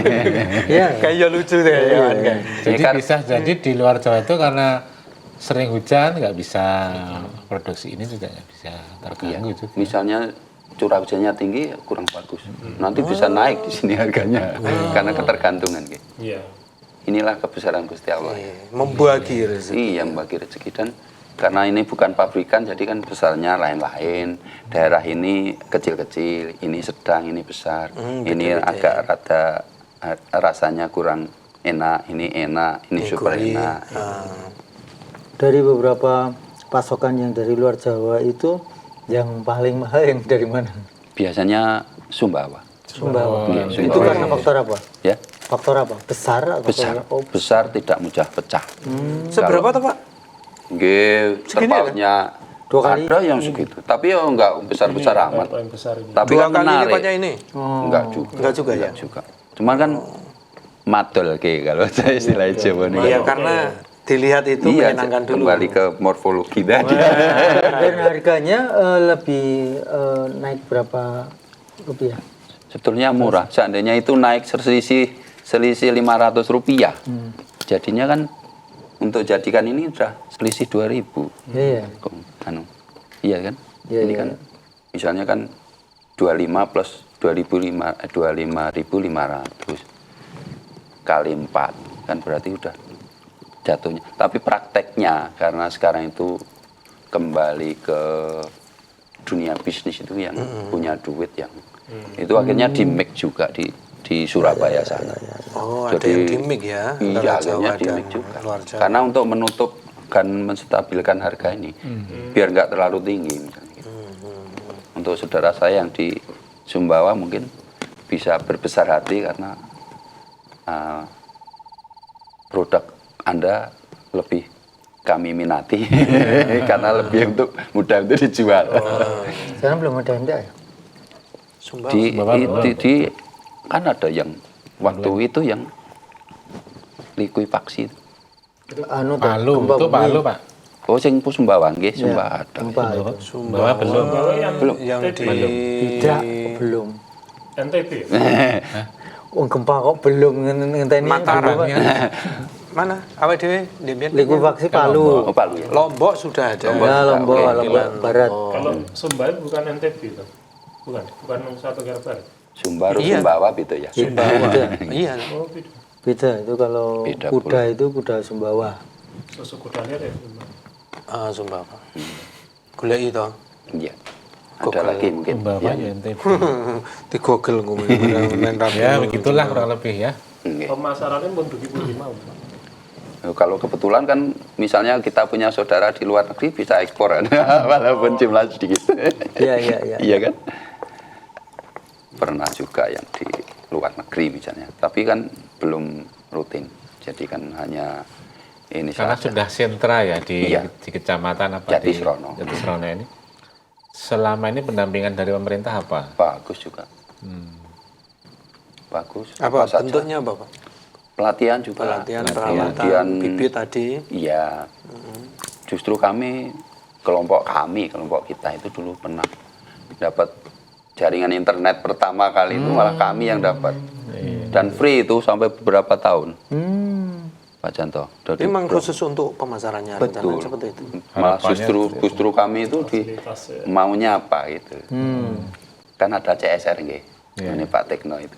[SPEAKER 3] Ya.
[SPEAKER 1] Kayak lucu deh ya.
[SPEAKER 4] Jadi bisa jadi di luar Jawa itu karena sering hujan nggak bisa produksi ini juga nggak bisa terganggu
[SPEAKER 2] Iya.
[SPEAKER 4] juga.
[SPEAKER 2] Misalnya curah hujannya tinggi kurang bagus. Nanti bisa naik di sini harganya karena ketergantungan gitu.
[SPEAKER 5] Iya.
[SPEAKER 2] Inilah kebesaran Gusti Allah.
[SPEAKER 1] Membagi rezeki.
[SPEAKER 2] Iya, membagi rezeki dan karena ini bukan pabrikan jadi kan besarnya lain-lain. Daerah ini kecil-kecil, ini sedang, ini besar. Ini agak rada rasanya kurang enak, ini enak, ini super enak.
[SPEAKER 3] Dari beberapa pasokan yang dari luar Jawa itu yang paling mahal yang dari mana?
[SPEAKER 2] Biasanya Sumbawa.
[SPEAKER 3] Sumbawa.
[SPEAKER 2] Iya,
[SPEAKER 3] Itu
[SPEAKER 2] Sumbawa.
[SPEAKER 3] karena faktor apa?
[SPEAKER 2] Ya,
[SPEAKER 3] Faktor apa? Besar atau
[SPEAKER 2] besar.
[SPEAKER 3] Oh,
[SPEAKER 2] Besar tidak mudah pecah.
[SPEAKER 1] Seberapa tuh, Pak?
[SPEAKER 2] Nggih, terpautnya
[SPEAKER 3] Dua kali?
[SPEAKER 2] ada yang segitu. Tapi ya enggak besar-besar amat.
[SPEAKER 5] Paling besar ini.
[SPEAKER 2] Tapi
[SPEAKER 1] Dua
[SPEAKER 2] kan
[SPEAKER 1] kali
[SPEAKER 2] menarik.
[SPEAKER 1] lipatnya ini.
[SPEAKER 2] Enggak juga.
[SPEAKER 1] Enggak juga ya?
[SPEAKER 2] Cuman kan madol ke kalau saya istilah Jawa nih.
[SPEAKER 1] Iya, karena dilihat itu menyenangkan dulu.
[SPEAKER 2] Kembali ke morfologi tadi.
[SPEAKER 3] Dan harganya lebih naik berapa rupiah?
[SPEAKER 2] Sebetulnya murah. Seandainya itu naik selisih Rp500, jadinya kan untuk jadikan ini udah selisih 2.000.
[SPEAKER 3] Iya.
[SPEAKER 2] Iya kan?
[SPEAKER 3] Iya,
[SPEAKER 2] Ini
[SPEAKER 3] iya.
[SPEAKER 2] kan misalnya kan 25 plus 25.500 kali 4 kan berarti udah jatuhnya. Tapi prakteknya karena sekarang itu kembali ke dunia bisnis itu yang punya duit yang itu akhirnya di make juga di Surabaya sana.
[SPEAKER 1] Oh, ada yang di mix ya.
[SPEAKER 2] Iya,
[SPEAKER 1] antara Jawa
[SPEAKER 2] akhirnya di
[SPEAKER 1] dan
[SPEAKER 2] make juga.
[SPEAKER 1] luar Jawa.
[SPEAKER 2] Karena untuk menutup dan menstabilkan harga ini biar nggak terlalu tinggi misalnya gitu. Untuk saudara saya yang di Sumbawa mungkin bisa berbesar hati karena produk Anda lebih kami minati karena lebih mudah untuk dijual.
[SPEAKER 3] Sekarang belum ada Anda ya?
[SPEAKER 1] Sumbawa.
[SPEAKER 2] Kan ada yang waktu itu yang likuifaksi.
[SPEAKER 3] Anu
[SPEAKER 4] Palu, itu Palu Pak.
[SPEAKER 2] Oh, sing Sumbawa nggih, Sumbawa ada.
[SPEAKER 4] Sumbawa belum.
[SPEAKER 5] Bahwa yang
[SPEAKER 2] Belum.
[SPEAKER 1] yang di
[SPEAKER 3] Tidak, belum.
[SPEAKER 5] NTB.
[SPEAKER 3] Oh, gempa kok belum ngenteni.
[SPEAKER 1] Mataram ya. Mana? Awake dhewe ndemben.
[SPEAKER 3] Likuifaksi Palu.
[SPEAKER 2] Oh, Palu ya.
[SPEAKER 1] Lombok sudah ada.
[SPEAKER 3] Ya, Lombok,
[SPEAKER 2] Oke.
[SPEAKER 3] Lombok Barat.
[SPEAKER 5] Kalau Sumbawa bukan NTB itu. Bukan Nusa Tenggara Barat.
[SPEAKER 2] Sumbawa,
[SPEAKER 1] Iya.
[SPEAKER 2] Sumbawa gitu ya.
[SPEAKER 3] Beda.
[SPEAKER 1] Iya.
[SPEAKER 5] Oh, beda.
[SPEAKER 3] Beda itu kalau
[SPEAKER 2] Beda
[SPEAKER 3] kuda
[SPEAKER 2] pula.
[SPEAKER 3] itu kuda Sumbawa.
[SPEAKER 5] Susu kuda liar ya. Sumbawa.
[SPEAKER 1] Sumbawa. Golek itu.
[SPEAKER 2] Iya. Ada lagi mungkin.
[SPEAKER 4] Sumbawa
[SPEAKER 2] yang
[SPEAKER 4] ya NTB.
[SPEAKER 1] Di Google ngomongin rapi.
[SPEAKER 4] Ya begitulah kurang lebih ya.
[SPEAKER 2] nggih.
[SPEAKER 5] Pemasarannya pun begitu mau. Pak.
[SPEAKER 2] Kalau kebetulan kan misalnya kita punya saudara di luar negeri bisa ekspor kan. Walaupun jumlah sedikit.
[SPEAKER 3] Iya, iya, iya.
[SPEAKER 2] Iya kan? Pernah juga yang di luar negeri misalnya. Tapi kan belum rutin. Jadi kan hanya ini
[SPEAKER 4] Karena
[SPEAKER 2] saja.
[SPEAKER 4] sudah sentra ya
[SPEAKER 2] Iya.
[SPEAKER 4] di kecamatan apa
[SPEAKER 2] Jatisrono.
[SPEAKER 4] di Jatisrono ini. Selama ini pendampingan dari pemerintah apa?
[SPEAKER 2] Bagus juga. Bagus.
[SPEAKER 1] Apa
[SPEAKER 2] saja.
[SPEAKER 1] bentuknya apa, Pak?
[SPEAKER 2] Pelatihan juga.
[SPEAKER 1] Pelatihan,
[SPEAKER 2] Kemudian,
[SPEAKER 1] perawatan, bibit tadi.
[SPEAKER 2] Iya. Justru kelompok kita itu dulu pernah dapat jaringan internet pertama kali itu malah kami yang dapat. Dan free itu sampai beberapa tahun. Pak Janto.
[SPEAKER 1] Ini memang khusus untuk pemasarannya rencana
[SPEAKER 2] Betul.
[SPEAKER 1] seperti itu.
[SPEAKER 2] Malah
[SPEAKER 4] Harapannya
[SPEAKER 2] justru kami itu
[SPEAKER 5] Fasilitas ya.
[SPEAKER 2] maunya apa gitu. Kan ada CSR nggih. Ini Pak Tekno itu.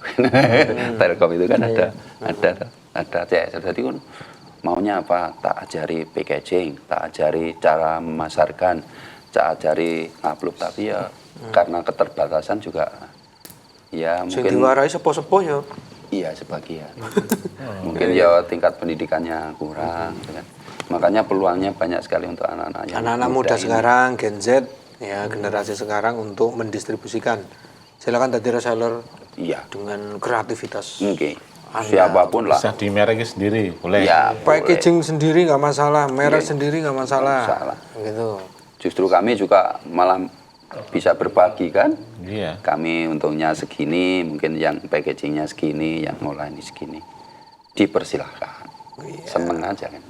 [SPEAKER 2] Telkom itu kan ada CSR. Jadi kan maunya apa? Tak ajari packaging, tak ajari cara memasarkan, tak ajari ngupload, tapi ya karena keterbatasan juga ya
[SPEAKER 1] Sing
[SPEAKER 2] mungkin
[SPEAKER 1] diwarai sepo-sepo ya.
[SPEAKER 2] iya sebagian. Mungkin ya tingkat pendidikannya kurang gitu kan. Makanya peluangnya banyak sekali untuk anak-anak yang
[SPEAKER 1] Anak-anak muda
[SPEAKER 2] ini.
[SPEAKER 1] sekarang, Gen Z, ya generasi sekarang untuk mendistribusikan. Silakan tadi reseller
[SPEAKER 2] Iya.
[SPEAKER 1] dengan kreativitas.
[SPEAKER 2] Oke. Siapapun lah.
[SPEAKER 4] Bisa di merek sendiri, boleh.
[SPEAKER 2] Ya,
[SPEAKER 1] Packaging sendiri nggak masalah, merek sendiri nggak masalah.
[SPEAKER 2] Nggak masalah.
[SPEAKER 1] Gitu.
[SPEAKER 2] Justru kami juga malah bisa berbagi kan.
[SPEAKER 4] Iya.
[SPEAKER 2] Kami untungnya segini, mungkin yang packagingnya segini, yang online segini. Dipersilahkan. Seneng aja kan.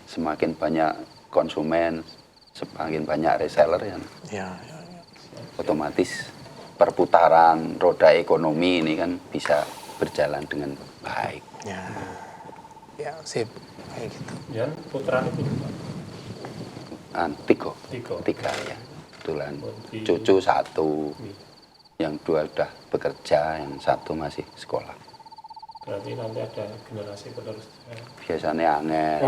[SPEAKER 2] Semakin banyak konsumen, semakin banyak reseller yang
[SPEAKER 1] Ya,
[SPEAKER 2] otomatis perputaran roda ekonomi ini kan bisa berjalan dengan baik.
[SPEAKER 1] ya, ya, sip, kayak gitu.
[SPEAKER 5] Dan putraan itu
[SPEAKER 2] Tiga ya. Kebetulan cucu satu, yang dua sudah bekerja, yang satu masih sekolah.
[SPEAKER 5] berarti nanti ada generasi penerus.
[SPEAKER 2] Biasanya angel.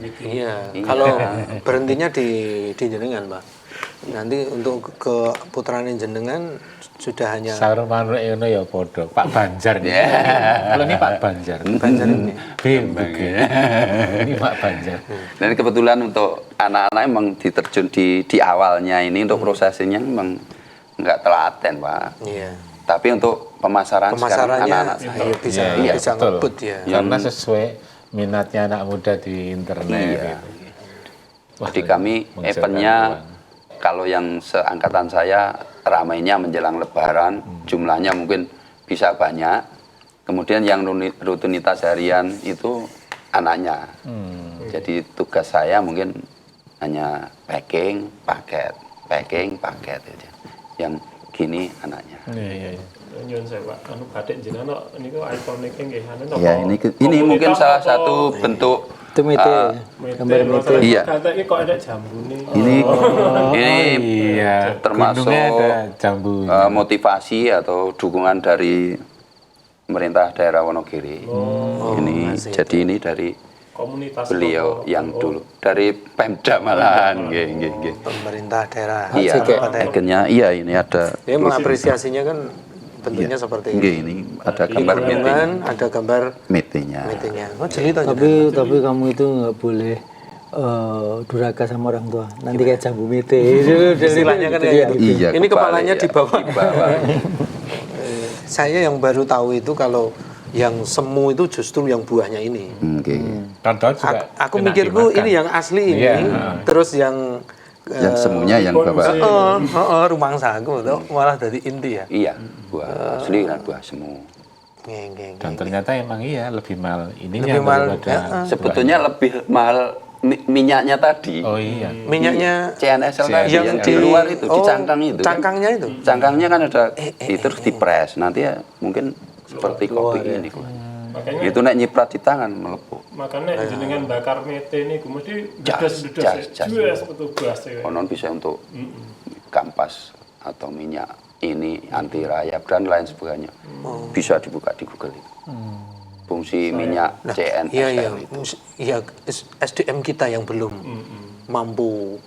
[SPEAKER 5] Gitu.
[SPEAKER 1] Iya,
[SPEAKER 2] Iya.
[SPEAKER 1] kalau berhentinya di jenengan, Pak. Nanti untuk ke putrane jenengan sudah hanya
[SPEAKER 4] Saur manuk ngono ya padha. Pak Banjar nih. Kalau ini Pak Banjar.
[SPEAKER 1] Banjar ini.
[SPEAKER 4] Ini Pak Banjar.
[SPEAKER 2] Dan kebetulan untuk anak-anak emang diterjun di awalnya ini untuk prosesnya memang nggak telaten, Pak.
[SPEAKER 1] Iya.
[SPEAKER 2] Tapi untuk pemasaran sekarang
[SPEAKER 1] Pemasarannya
[SPEAKER 2] anak-anak saya.
[SPEAKER 1] bisa
[SPEAKER 2] Iya,
[SPEAKER 1] bisa
[SPEAKER 4] betul.
[SPEAKER 1] ngebut ya.
[SPEAKER 4] Karena sesuai minatnya anak muda di internet.
[SPEAKER 2] Iya.
[SPEAKER 4] gitu. Wah,
[SPEAKER 2] Jadi kami
[SPEAKER 4] menghasilkan
[SPEAKER 2] eventnya
[SPEAKER 4] uang.
[SPEAKER 2] kalau yang seangkatan saya ramainya menjelang Lebaran, jumlahnya mungkin bisa banyak. Kemudian yang rutinitas harian itu anaknya. Jadi tugas saya mungkin hanya packing, paket aja. Yang gini anaknya.
[SPEAKER 4] Iya.
[SPEAKER 5] Nyuwun saya Pak, anu batik jenengan niku ikonik nggih anu
[SPEAKER 2] Ya ini mungkin salah satu bentuk
[SPEAKER 3] Itu mete, gambar mete.
[SPEAKER 2] Iya.
[SPEAKER 5] Katanya kok ada jambune.
[SPEAKER 2] ini
[SPEAKER 4] Iya.
[SPEAKER 2] termasuk
[SPEAKER 4] Gunungnya ada jambu.
[SPEAKER 2] motivasi atau dukungan dari pemerintah daerah Wonogiri. Ini jadi ini dari
[SPEAKER 5] Komunitas
[SPEAKER 2] beliau yang dulu dari Pemda malahan, nggih.
[SPEAKER 1] Pemerintah daerah.
[SPEAKER 2] Iya,
[SPEAKER 1] Kabupaten.
[SPEAKER 2] akhirnya iya ini ada.
[SPEAKER 1] Dia mengapresiasinya kan bentuknya seperti
[SPEAKER 2] Nggih,
[SPEAKER 1] ini.
[SPEAKER 2] ini ada gambar meeting,
[SPEAKER 1] Dengan ada gambar
[SPEAKER 2] meetingnya.
[SPEAKER 1] meetingnya. Oh, jeli toh,
[SPEAKER 3] Tapi kamu itu nggak boleh durhaka sama orang tua. Nanti kayak jambu mete.
[SPEAKER 1] istilahnya kan kayak gitu.
[SPEAKER 2] Iya,
[SPEAKER 1] Ini
[SPEAKER 2] kebalik
[SPEAKER 1] kepalanya
[SPEAKER 2] ya,
[SPEAKER 1] di bawah.
[SPEAKER 2] Di bawah.
[SPEAKER 1] Saya yang baru tahu itu kalau yang semu itu justru yang buahnya ini.
[SPEAKER 2] Oke.
[SPEAKER 4] Contoh juga.
[SPEAKER 1] Aku
[SPEAKER 4] enak
[SPEAKER 1] mikirku
[SPEAKER 4] dimakan.
[SPEAKER 1] ini yang asli ini,
[SPEAKER 4] Iya.
[SPEAKER 1] terus yang
[SPEAKER 2] Yang semuanya yang bapak.
[SPEAKER 1] rumangsa aku tuh malah dari inti ya.
[SPEAKER 2] Iya, buah asli dan buah semu.
[SPEAKER 1] Nggih.
[SPEAKER 4] Dan ternyata emang iya lebih mahal ininya
[SPEAKER 1] Lebih mahal,
[SPEAKER 4] daripada
[SPEAKER 2] Sebetulnya lebih mahal minyaknya tadi.
[SPEAKER 4] Oh iya.
[SPEAKER 1] Minyaknya
[SPEAKER 2] CNSL tadi yang di luar itu, di cangkang itu. kan.
[SPEAKER 1] Cangkangnya itu.
[SPEAKER 2] Cangkangnya kan ada itu terus dipres. Nanti ya mungkin seperti kopi ini keluar.
[SPEAKER 5] Makanya
[SPEAKER 2] Itu nek nyiprat di tangan melepuh.
[SPEAKER 5] makanya jenengan bakar mete niku mesti
[SPEAKER 2] Jas.
[SPEAKER 5] judes betul gas ya.
[SPEAKER 2] Konon bisa untuk kampas atau minyak ini anti rayap dan lain sebagainya. Bisa dibuka di Google itu. Fungsi minyak CNSL
[SPEAKER 1] Iya.
[SPEAKER 2] itu.
[SPEAKER 1] Iya, SDM kita yang belum mampu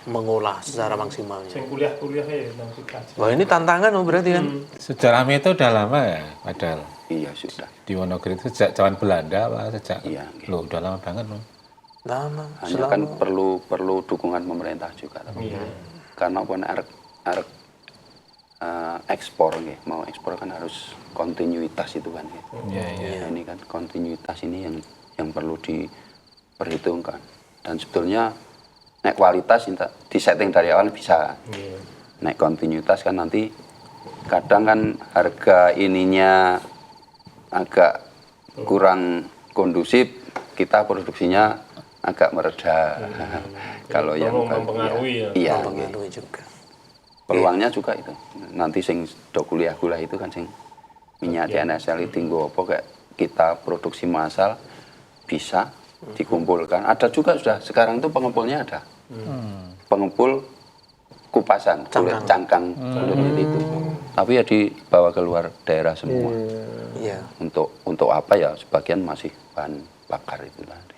[SPEAKER 1] mengolah secara maksimalnya.
[SPEAKER 5] Sing kuliah-kuliah ya nang kita.
[SPEAKER 1] Wah, ini tantangan oh berarti kan.
[SPEAKER 4] Sejarah itu udah lama ya, padahal
[SPEAKER 2] Iya sudah.
[SPEAKER 4] di Wonogiri itu sejak zaman Belanda apa sejak
[SPEAKER 2] Iya.
[SPEAKER 4] loh udah lama banget loh.
[SPEAKER 1] Lama.
[SPEAKER 2] Hanya kan perlu dukungan pemerintah juga. Karena pun arek ekspor nggih, mau ekspor kan harus kontinuitas itu kan nggih.
[SPEAKER 4] Iya.
[SPEAKER 2] Ini kan kontinuitas ini yang perlu diperhitungkan. Dan sebetulnya naik kualitas di setting dari awal bisa. Naik kontinuitas kan nanti kadang kan harga ininya agak kurang kondusif, kita produksinya agak mereda. Kalau yang
[SPEAKER 5] mempengaruhi ya.
[SPEAKER 2] iya,
[SPEAKER 1] Mempengaruhi juga.
[SPEAKER 2] peluangnya juga itu. Nanti sing do kuliah itu kan sing minyak CNSL itu nggo apa kayak kita produksi massal bisa dikumpulkan. Ada juga sudah sekarang tuh pengepulnya ada. Pengepul kupasan kulit cangkang kulit itu. Tapi ya dibawa keluar daerah semua.
[SPEAKER 1] Iya.
[SPEAKER 2] Untuk apa ya? Sebagian masih bahan bakar itu tadi.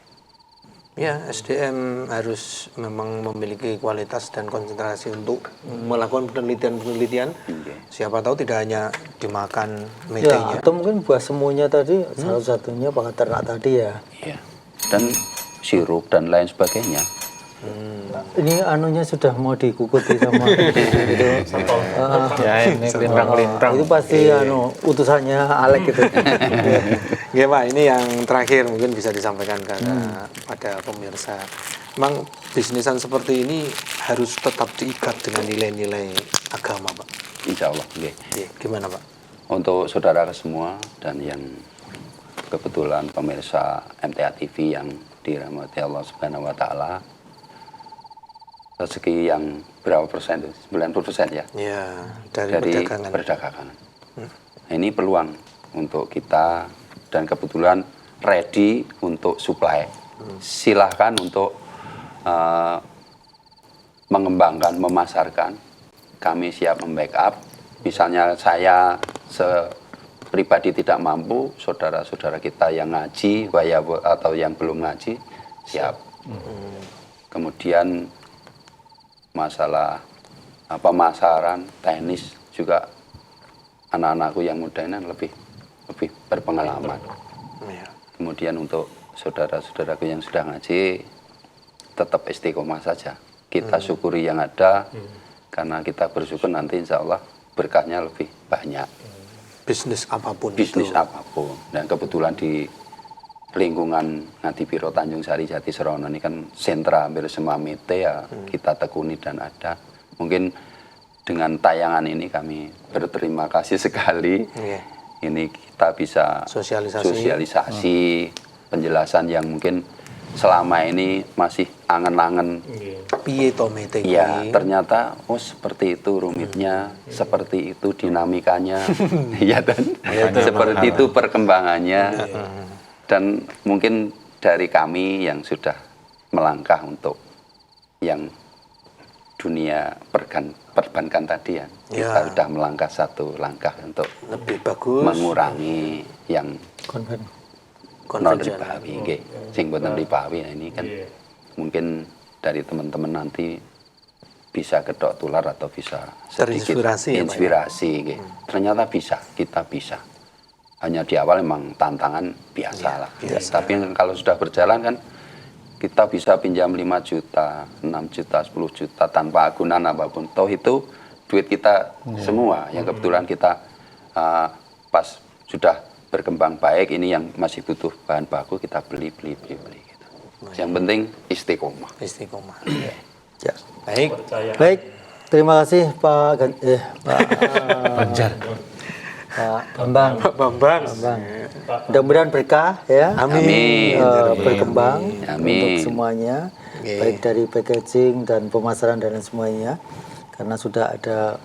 [SPEAKER 1] Ya, SDM harus memang memiliki kualitas dan konsentrasi untuk melakukan penelitian-penelitian. Siapa tahu tidak hanya dimakan
[SPEAKER 3] Ya,
[SPEAKER 1] metenya.
[SPEAKER 3] atau mungkin buah semuanya tadi salah satunya pakai ternak tadi ya.
[SPEAKER 2] Iya. Dan sirup dan lain sebagainya.
[SPEAKER 3] Ini anunya sudah mau dikukuti sama itu.
[SPEAKER 4] Ya ini lintang-lintang.
[SPEAKER 3] Itu pasti utusannya Alek gitu.
[SPEAKER 1] Ya Pak, ini yang terakhir mungkin bisa disampaikan pada pemirsa. Memang bisnisan seperti ini harus tetap diikat dengan nilai-nilai agama, Pak.
[SPEAKER 2] Insya Allah. Nggih.
[SPEAKER 1] Iya, gimana Pak?
[SPEAKER 2] Untuk saudara semua dan yang kebetulan pemirsa MTA TV yang dirahmati Allah Subhanahu wa taala, rezeki yang berapa persen itu? 90% ya?
[SPEAKER 1] Ya, dari
[SPEAKER 2] perdagangan. Nah, ini peluang untuk kita dan kebetulan ready untuk supply. Silahkan untuk mengembangkan, memasarkan. Kami siap membackup. Misalnya saya pribadi tidak mampu, saudara-saudara kita yang ngaji atau yang belum ngaji siap. Kemudian masalah pemasaran, teknis juga anak-anakku yang muda ini lebih berpengalaman.
[SPEAKER 1] Ya.
[SPEAKER 2] Kemudian untuk saudara-saudaraku yang sudah ngaji tetap istiqomah saja. Kita syukuri yang ada karena kita bersyukur nanti insya Allah berkahnya lebih banyak.
[SPEAKER 1] Bisnis apapun
[SPEAKER 2] Bisnis
[SPEAKER 1] itu.
[SPEAKER 2] apapun. Dan kebetulan di lingkungan Ngadipiro Tanjung Sari Jatisrono ini kan sentra hampir semua mete ya kita tekuni dan ada. Mungkin dengan tayangan ini kami berterima kasih sekali.
[SPEAKER 1] Iya.
[SPEAKER 2] Ini kita bisa
[SPEAKER 1] Sosialisasi.
[SPEAKER 2] penjelasan yang mungkin selama ini masih angen-angen.
[SPEAKER 1] Piye to mete
[SPEAKER 2] Ya,
[SPEAKER 1] kuwi?
[SPEAKER 2] ternyata oh seperti itu rumitnya, seperti itu dinamikanya, ya dan seperti itu perkembangannya. Dan mungkin dari kami yang sudah melangkah untuk yang dunia perbankan tadi ya, kita sudah melangkah satu langkah untuk
[SPEAKER 1] Lebih bagus.
[SPEAKER 2] mengurangi yang non
[SPEAKER 1] konvensional.
[SPEAKER 2] ribawi, nggih. Sing boten ribawi nah ini kan mungkin dari teman-teman nanti bisa kedok tular atau bisa sedikit
[SPEAKER 1] Terinspirasi ya, Pak, ya?
[SPEAKER 2] inspirasi, nggih. Ternyata bisa, kita bisa. Hanya di awal memang tantangan biasa lah. Tapi kalau sudah berjalan kan kita bisa pinjam 5 juta, 6 juta, 10 juta tanpa agunan apapun. Toh itu duit kita semua yang kebetulan kita pas sudah berkembang baik, ini yang masih butuh bahan baku kita beli gitu. Yang penting istiqomah.
[SPEAKER 1] Istiqomah.
[SPEAKER 3] Ya.
[SPEAKER 1] Baik.
[SPEAKER 3] Baik, terima kasih Pak
[SPEAKER 4] Banjar.
[SPEAKER 3] Pak Bambang.
[SPEAKER 1] Pak Bambang.
[SPEAKER 3] Mudah-mudahan berkah ya.
[SPEAKER 1] Amin.
[SPEAKER 3] Berkembang
[SPEAKER 2] Amin.
[SPEAKER 3] untuk semuanya,
[SPEAKER 1] Oke.
[SPEAKER 3] baik dari packaging dan pemasaran dan lain semuanya. Karena sudah ada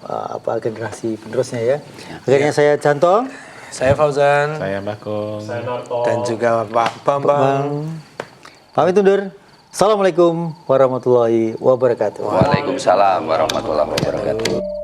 [SPEAKER 3] generasi penerusnya ya. Akhirnya saya Janto
[SPEAKER 1] Saya Fauzan
[SPEAKER 4] Saya Bakung.
[SPEAKER 5] Saya Narto.
[SPEAKER 1] dan juga Pak Bambang.
[SPEAKER 3] pamit undur. Assalamualaikum warahmatullahi wabarakatuh.
[SPEAKER 2] Waalaikumsalam warahmatullahi wabarakatuh.